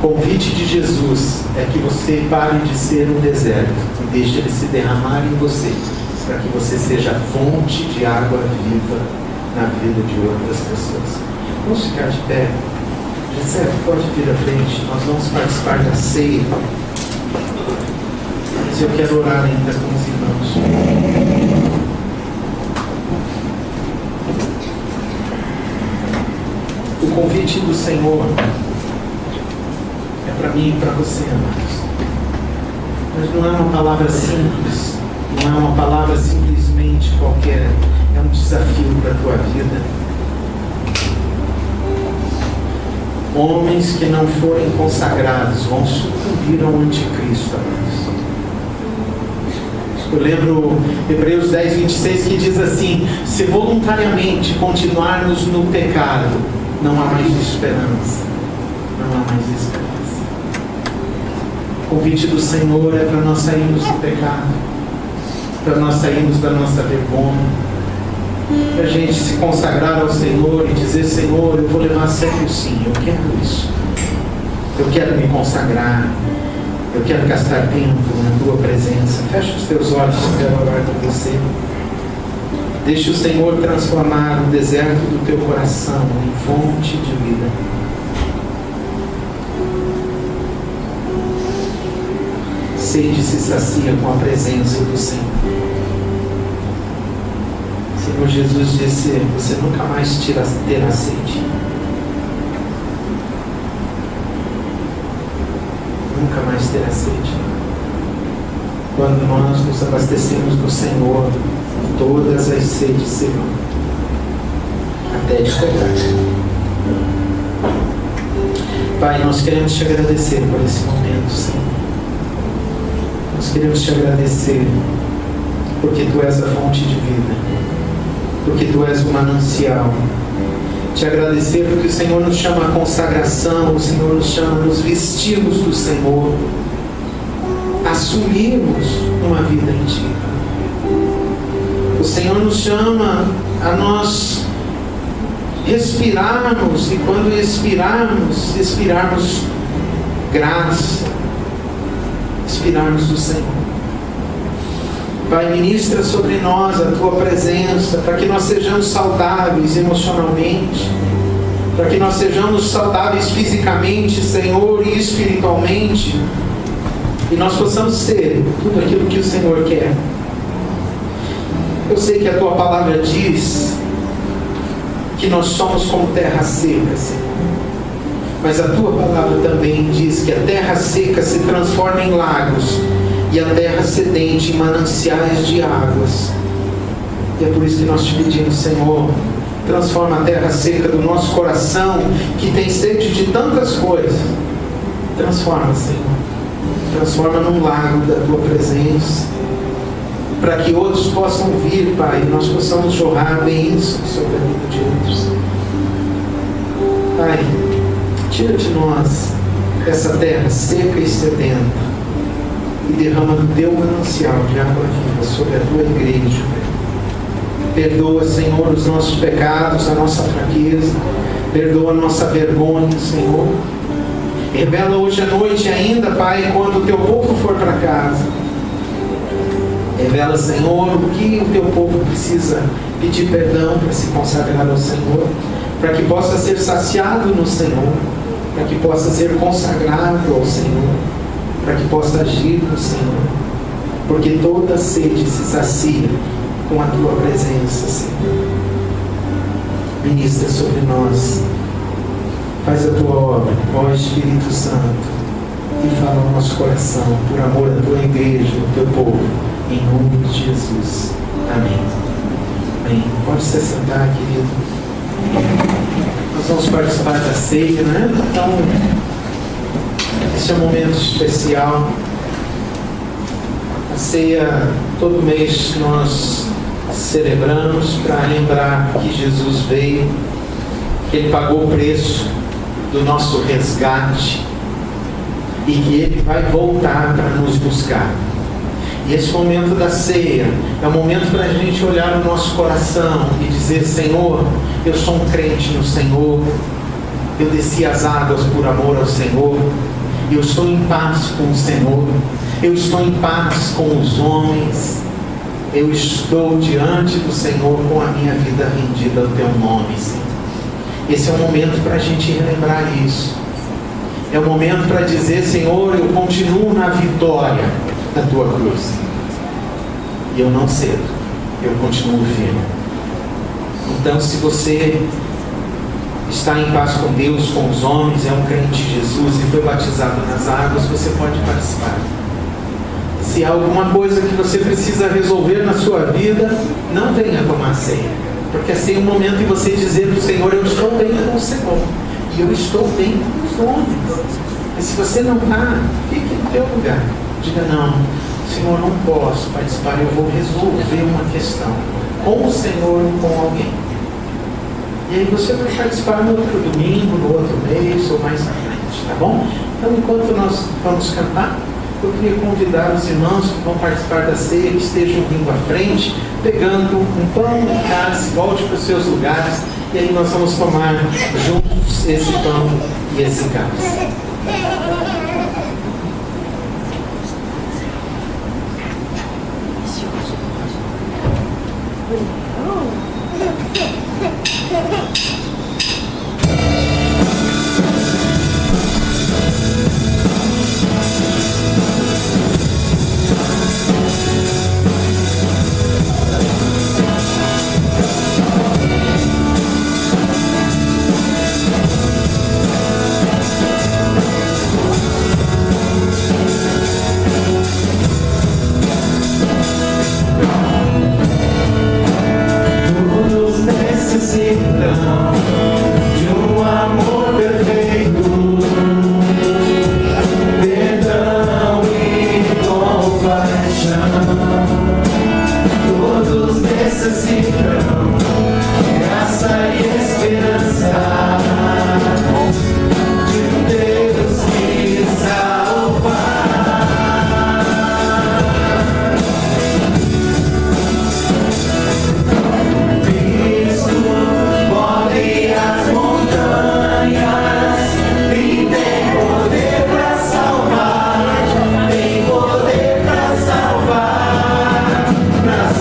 Speaker 1: O convite de Jesus é que você pare de ser um deserto e deixe Ele se derramar em você, para que você seja fonte de água viva na vida de outras pessoas. Vamos ficar de pé. José, pode vir à frente, nós vamos participar da ceia. Mas eu quero orar ainda com os irmãos. O convite do Senhor é para mim e para você, amados. Mas não é uma palavra simples, não é uma palavra simplesmente qualquer, é um desafio para a tua vida. Homens que não forem consagrados vão sucumbir ao anticristo, amados. Eu lembro Hebreus 10, 26, que diz assim: se voluntariamente continuarmos no pecado, não há mais esperança. Não há mais esperança. O convite do Senhor é para nós sairmos do pecado, para nós sairmos da nossa vergonha, para a gente se consagrar ao Senhor e dizer: Senhor, eu vou levar a sério sim, eu quero isso. Eu quero me consagrar. Eu quero gastar tempo na tua presença. Fecha os teus olhos, eu quero orar com você. Deixe o Senhor transformar o deserto do teu coração em fonte de vida. Sede se sacia com a presença do Senhor. Senhor Jesus disse: você nunca mais terá sede. Nunca mais terá sede. Quando nós nos abastecemos do Senhor, todas as sedes se vão, até de verdade. Pai, nós queremos te agradecer por esse momento, Senhor. Nós queremos te agradecer porque Tu és a fonte de vida, porque Tu és o manancial. Te agradecer porque o Senhor nos chama à consagração, o Senhor nos chama a nos vestirmos do Senhor, assumirmos uma vida em Ti. O Senhor nos chama a nós respirarmos, e quando expirarmos graça, expirarmos do Senhor. Pai, ministra sobre nós a Tua presença, para que nós sejamos saudáveis emocionalmente, para que nós sejamos saudáveis fisicamente, Senhor, e espiritualmente, e nós possamos ser tudo aquilo que o Senhor quer. Eu sei que a Tua palavra diz que nós somos como terra seca, Senhor, mas a Tua palavra também diz que a terra seca se transforma em lagos, e a terra sedente em mananciais de águas. E é por isso que nós te pedimos, Senhor, transforma a terra seca do nosso coração, que tem sede de tantas coisas. Transforma, Senhor. Transforma num lago da Tua presença, para que outros possam vir, Pai, e nós possamos jorrar bênçãos sobre a vida de outros. Pai, tira de nós essa terra seca e sedenta, e derrama do Teu manancial de água viva sobre a Tua igreja. Perdoa, Senhor, os nossos pecados, a nossa fraqueza. Perdoa a nossa vergonha, Senhor. Revela hoje à noite ainda, Pai, quando o Teu povo for para casa. Revela, Senhor, o que o Teu povo precisa pedir perdão para se consagrar ao Senhor, para que possa ser saciado no Senhor, para que possa ser consagrado ao Senhor, para que possa agir no Senhor, porque toda sede se sacia com a Tua presença, Senhor. Ministra sobre nós, faz a Tua obra, ó Espírito Santo, e fala no nosso coração, por amor à tua igreja, ao teu povo, em nome de Jesus. Amém. Amém. Pode se sentar, querido. Nós vamos participar da ceia, né? Então, esse é um momento especial. A ceia, todo mês nós celebramos para lembrar que Jesus veio, que Ele pagou o preço do nosso resgate e que Ele vai voltar para nos buscar. E esse momento da ceia é o momento para a gente olhar o nosso coração e dizer: Senhor, eu sou um crente no Senhor, eu desci as águas por amor ao Senhor, eu estou em paz com o Senhor, eu estou em paz com os homens, eu estou diante do Senhor com a minha vida rendida ao teu nome, Senhor. Esse é o momento para a gente relembrar isso. É o momento para dizer: Senhor, eu continuo na vitória da tua cruz. E eu não cedo, eu continuo firme. Então, se você está em paz com Deus, com os homens, é um crente de Jesus e foi batizado nas águas, você pode participar. Se há alguma coisa que você precisa resolver na sua vida, não venha tomar ceia, porque a ceia é um momento de você dizer para o Senhor: eu estou bem com o Senhor e eu estou bem com os homens. E se você não está, fique no teu lugar. Diga: não, Senhor, não posso participar, eu vou resolver uma questão com o Senhor ou com alguém. E aí você vai participar no outro domingo, no outro mês ou mais à frente, tá bom? Então, enquanto nós vamos cantar, eu queria convidar os irmãos que vão participar da ceia, que estejam vindo à frente, pegando um pão, um cálice, volte para os seus lugares, e aí nós vamos tomar juntos esse pão e esse cálice.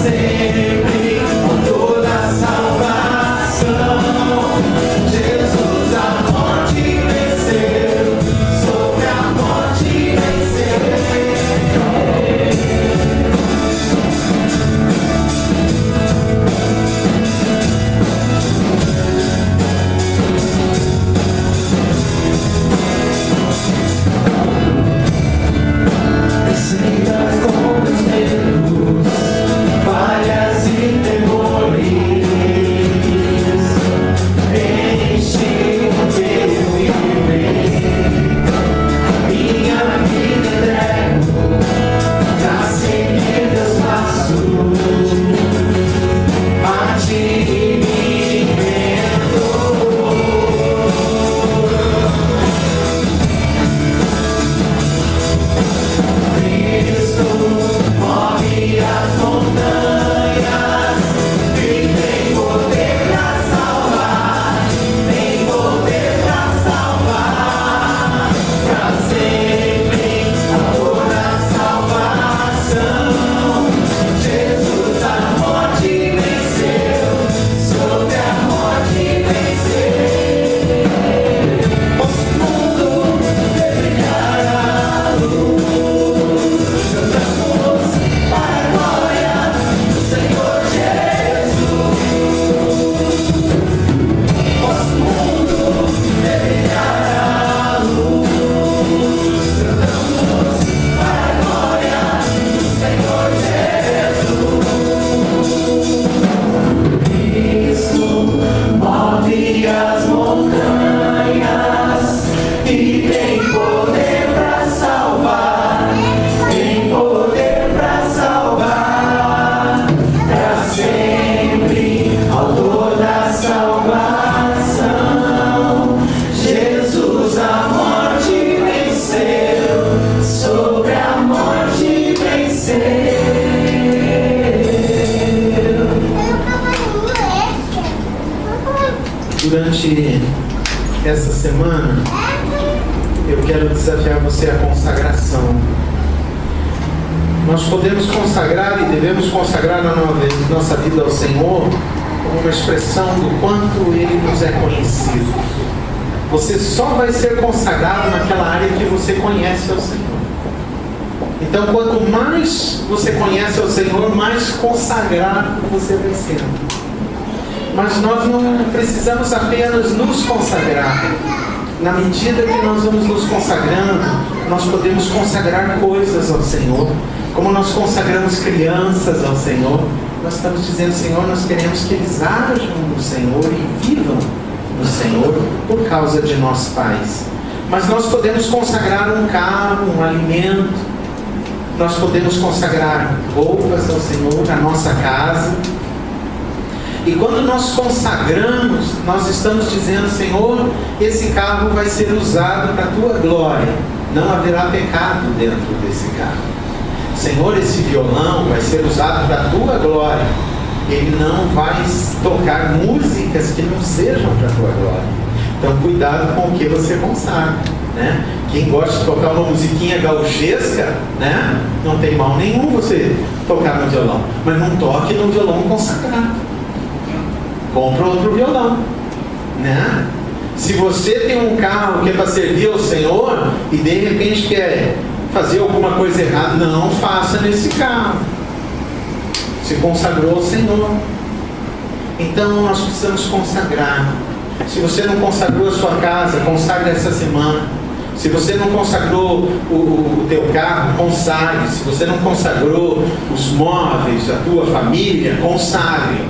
Speaker 2: Sempre com toda a salvação.
Speaker 1: durante essa semana, eu quero desafiar você à consagração. Nós podemos consagrar e devemos consagrar na nossa vida ao Senhor como uma expressão do quanto Ele nos é conhecido. Você só vai ser consagrado naquela área que você conhece ao Senhor. Então, quanto mais você conhece ao Senhor, mais consagrado você vai ser. Mas nós não precisamos apenas nos consagrar. Na medida que nós vamos nos consagrando, nós podemos consagrar coisas ao Senhor. Como nós consagramos crianças ao Senhor, nós estamos dizendo: Senhor, nós queremos que eles ajam no Senhor e vivam no Senhor por causa de nossos pais. Mas nós podemos consagrar um carro, um alimento, nós podemos consagrar roupas ao Senhor, a nossa casa. E quando nós consagramos, nós estamos dizendo: Senhor, esse carro vai ser usado para a Tua glória, não haverá pecado dentro desse carro. Senhor, esse violão vai ser usado para a Tua glória, ele não vai tocar músicas que não sejam para a Tua glória. Então cuidado com o que você consagra, né? Quem gosta de tocar uma musiquinha gauchesca, né? Não tem mal nenhum você tocar no violão, mas não toque no violão consagrado. Compra outro violão, né? Se você tem um carro que é para servir ao Senhor e de repente quer fazer alguma coisa errada, não faça nesse carro. Se consagrou ao Senhor. Então nós precisamos consagrar. Se você não consagrou a sua casa, consagre essa semana. Se você não consagrou o teu carro, consagre. Se você não consagrou os móveis, a tua família, consagre.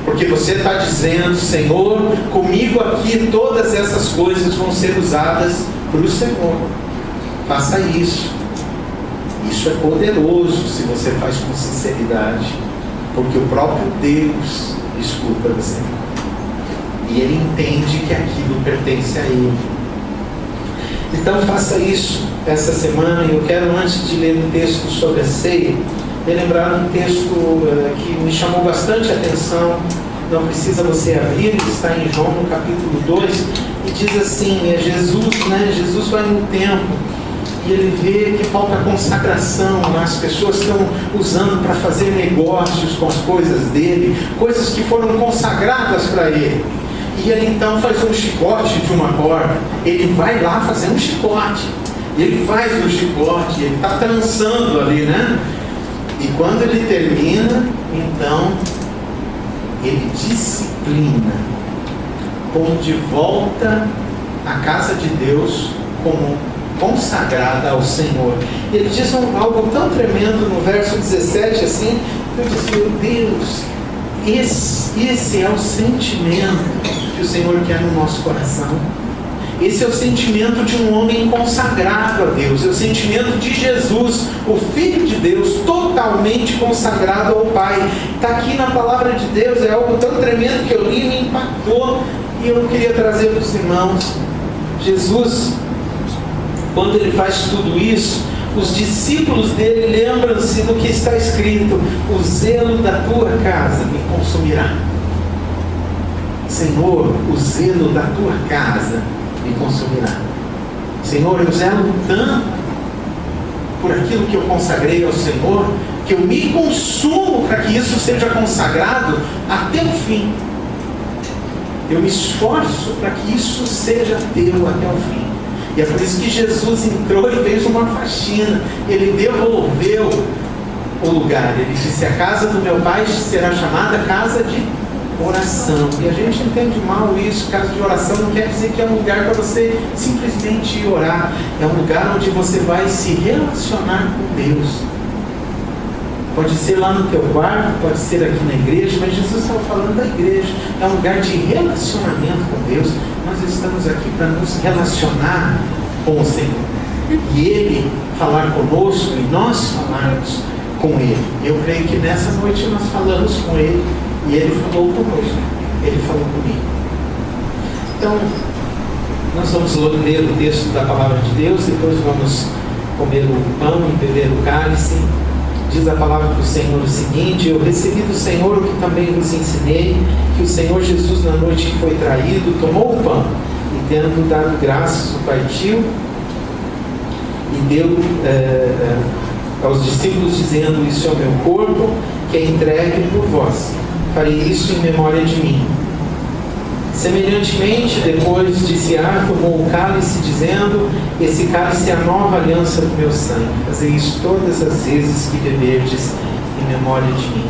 Speaker 1: Porque você está dizendo: Senhor, comigo aqui todas essas coisas vão ser usadas para o Senhor. Faça isso. Isso é poderoso se você faz com sinceridade. Porque o próprio Deus escuta você. E Ele entende que aquilo pertence a Ele. Então faça isso essa semana. E eu quero, antes de ler o texto sobre a ceia, lembrar um texto que me chamou bastante a atenção. Não precisa você abrir, ele está em João no capítulo 2, e diz assim: é Jesus, né? Jesus vai no templo e ele vê que falta consagração, né? As pessoas estão usando para fazer negócios com as coisas dele, coisas que foram consagradas para ele. E ele então faz um chicote de uma corda. Ele vai lá fazer um chicote. Ele faz o chicote, ele está trançando ali, né? E quando ele termina, então ele disciplina, como de volta à casa de Deus, como consagrada ao Senhor. Ele diz algo tão tremendo no verso 17, assim: eu disse: meu Deus, esse é o sentimento que o Senhor quer no nosso coração. Esse é o sentimento de um homem consagrado a Deus. É o sentimento de Jesus, o Filho de Deus, totalmente consagrado ao Pai. Está aqui na palavra de Deus. É algo tão tremendo que eu li e me impactou. E eu queria trazer para os irmãos. Jesus, quando ele faz tudo isso, os discípulos dele lembram-se do que está escrito: o zelo da tua casa me consumirá. Senhor, o zelo da tua casa me consumirá. Senhor, eu zelo tanto por aquilo que eu consagrei ao Senhor, que eu me consumo para que isso seja consagrado até o fim. Eu me esforço para que isso seja teu até o fim. E é por isso que Jesus entrou e fez uma faxina. Ele devolveu o lugar. Ele disse: a casa do meu pai será chamada casa de oração. E a gente entende mal isso. Casa de oração não quer dizer que é um lugar para você simplesmente ir orar. É um lugar onde você vai se relacionar com Deus. Pode ser lá no teu quarto, pode ser aqui na igreja, mas Jesus estava falando da igreja. É um lugar de relacionamento com Deus. Nós estamos aqui para nos relacionar com o Senhor. E Ele falar conosco e nós falarmos com Ele. Eu creio que nessa noite nós falamos com Ele e Ele falou conosco. Ele falou comigo. Então, nós vamos ler o texto da palavra de Deus, depois vamos comer o pão e beber o cálice. diz a palavra do Senhor o seguinte: eu recebi do Senhor o que também vos ensinei, que o Senhor Jesus, na noite que foi traído, tomou o pão e, tendo dado graças, o partiu e deu aos discípulos, dizendo: isso é o meu corpo, que é entregue por vós. Farei isso em memória de mim. Semelhantemente, depois de cear, tomou o cálice, dizendo: esse cálice é a nova aliança do meu sangue. Fazei isso todas as vezes que beberdes em memória de mim.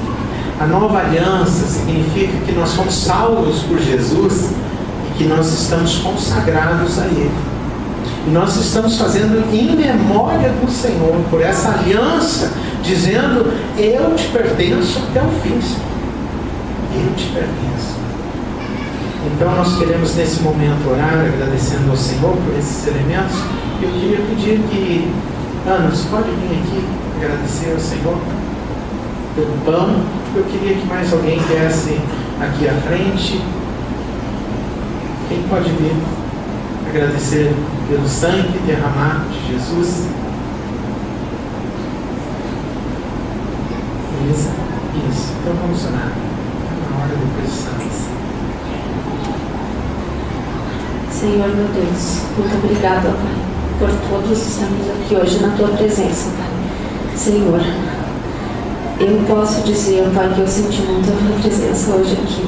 Speaker 1: A nova aliança significa que nós fomos salvos por Jesus e que nós estamos consagrados a Ele. E nós estamos fazendo em memória do Senhor, por essa aliança, dizendo: eu te pertenço até o fim, Senhor. Eu te pertenço. Então nós queremos nesse momento orar, agradecendo ao Senhor por esses elementos. Eu queria pedir que Ana, você pode vir aqui agradecer ao Senhor pelo pão. Eu queria que mais alguém viesse aqui à frente. Quem pode vir agradecer pelo sangue derramado de Jesus? Isso. Então vamos orar. Na hora do precisamos.
Speaker 2: Senhor meu Deus, muito obrigada, Pai, por todos estarmos aqui hoje na Tua presença, Pai. Senhor, eu posso dizer, Pai, que eu senti muito a Tua presença hoje aqui.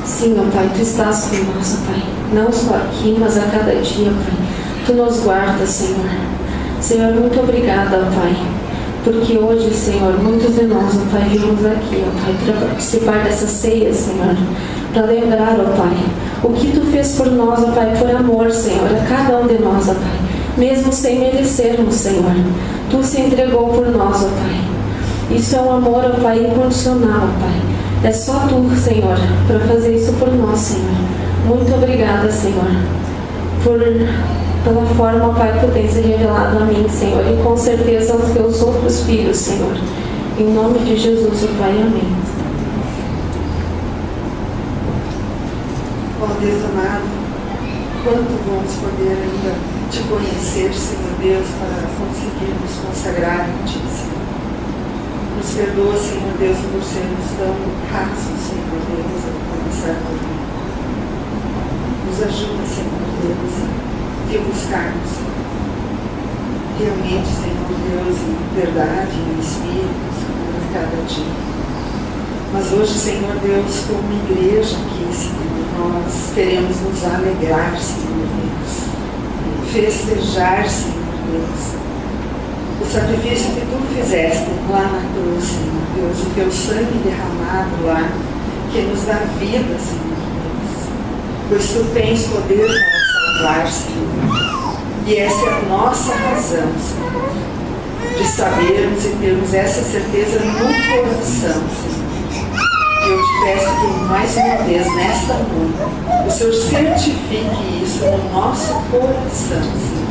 Speaker 2: Sim, ó Pai, Tu estás conosco, Pai, não só aqui, mas a cada dia, Pai. Tu nos guardas, Senhor. Senhor, muito obrigada, Pai, porque hoje, Senhor, muitos de nós, ó Pai, viemos aqui, ó Pai, para participar dessa ceia, Senhor, para lembrar, ó Pai, o que Tu fez por nós, ó Pai, por amor, Senhor, a cada um de nós, ó Pai, mesmo sem merecermos, Senhor. Tu se entregou por nós, ó Pai. Isso é um amor, ó Pai, incondicional, ó Pai. É só Tu, Senhor, para fazer isso por nós, Senhor. Muito obrigada, Senhor, pela forma, ó Pai, que Tu tens se revelado a mim, Senhor, e com certeza aos Teus outros filhos, Senhor. Em nome de Jesus, ó Pai, amém.
Speaker 3: Ó Deus amado, quanto vamos poder ainda Te conhecer, Senhor Deus, para conseguirmos consagrar a Ti, Senhor. Nos perdoa, Senhor Deus, por sermos tão rasos, Senhor Deus, a começar por mim. Nos ajuda, Senhor Deus, a Te buscarmos realmente, Senhor Deus, em verdade, em espírito, Senhor, a cada dia. Mas hoje, Senhor Deus, como igreja aqui, Senhor, nós queremos nos alegrar, Senhor Deus, festejar, Senhor Deus, o sacrifício que Tu fizeste lá na cruz, Senhor Deus, o Teu sangue derramado lá, que nos dá vida, Senhor Deus, pois Tu tens poder para salvar, Senhor, e essa é a nossa razão, Senhor, de sabermos e termos essa certeza no coração, Senhor. Eu te peço que mais uma vez, nesta noite, o Senhor certifique isso no nosso coração, Senhor.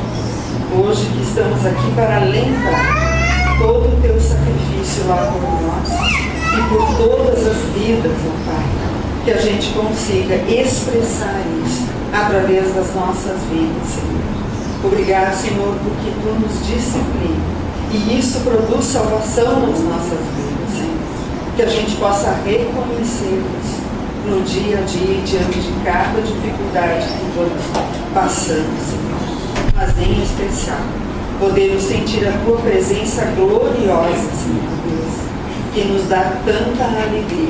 Speaker 3: Hoje que estamos aqui para lembrar todo o Teu sacrifício lá por nós e por todas as vidas, ó Pai, que a gente consiga expressar isso através das nossas vidas, Senhor. Obrigado, Senhor, porque Tu nos disciplina e isso produz salvação nas nossas vidas, Senhor. Que a gente possa reconhecer-nos no dia a dia, diante de cada dificuldade que vamos passando, Senhor. Mas em especial, podemos sentir a Tua presença gloriosa, Senhor Deus, que nos dá tanta alegria,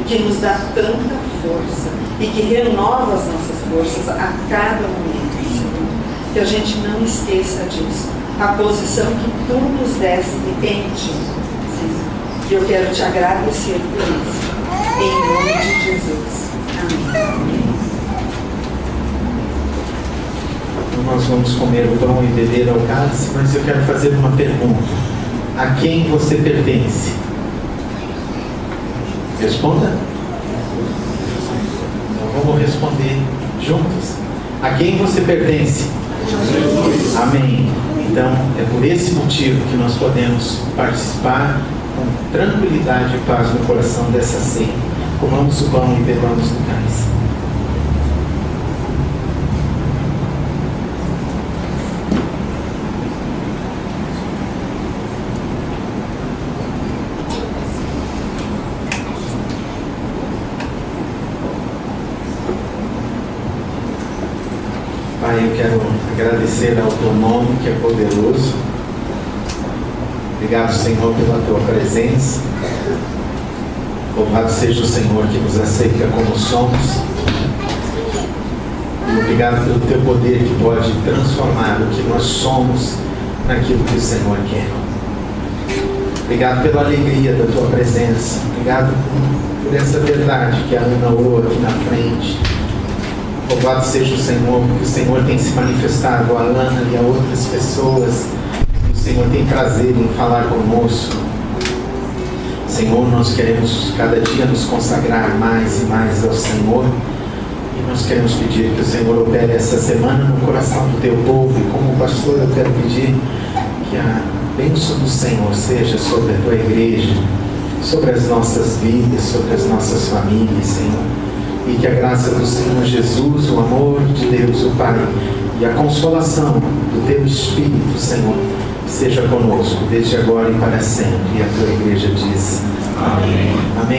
Speaker 3: que nos dá tanta força e que renova as nossas forças a cada momento, Senhor. Que a gente não esqueça disso, a posição que Tu nos deste em Ti. E eu quero Te agradecer por isso, em nome de Jesus. Amém.
Speaker 1: Nós vamos comer o pão e beber ao cálice, mas eu quero fazer uma pergunta. A quem você pertence? Responda. Então vamos responder juntos. A quem você pertence? Amém. Então é por esse motivo que nós podemos participar com tranquilidade e paz no coração dessa ceia. Comamos o pão e bebamos do cálice. Pai, eu quero agradecer ao Teu nome, que é poderoso. Obrigado, Senhor, pela Tua presença. Louvado seja o Senhor que nos aceita como somos. E obrigado pelo Teu poder que pode transformar o que nós somos naquilo que o Senhor quer. Obrigado pela alegria da Tua presença. Obrigado por essa verdade que a Ana orou aqui na frente. Louvado seja o Senhor, porque o Senhor tem se manifestado a Ana e a outras pessoas. E o Senhor tem prazer em falar conosco. Senhor, nós queremos cada dia nos consagrar mais e mais ao Senhor. E nós queremos pedir que o Senhor opere essa semana no coração do Teu povo. E como pastor, eu quero pedir que a bênção do Senhor seja sobre a Tua igreja, sobre as nossas vidas, sobre as nossas famílias, Senhor. E que a graça do Senhor Jesus, o amor de Deus, o Pai, e a consolação do Teu Espírito, Senhor, seja conosco, desde agora e para sempre. E a Tua igreja diz: amém. Amém.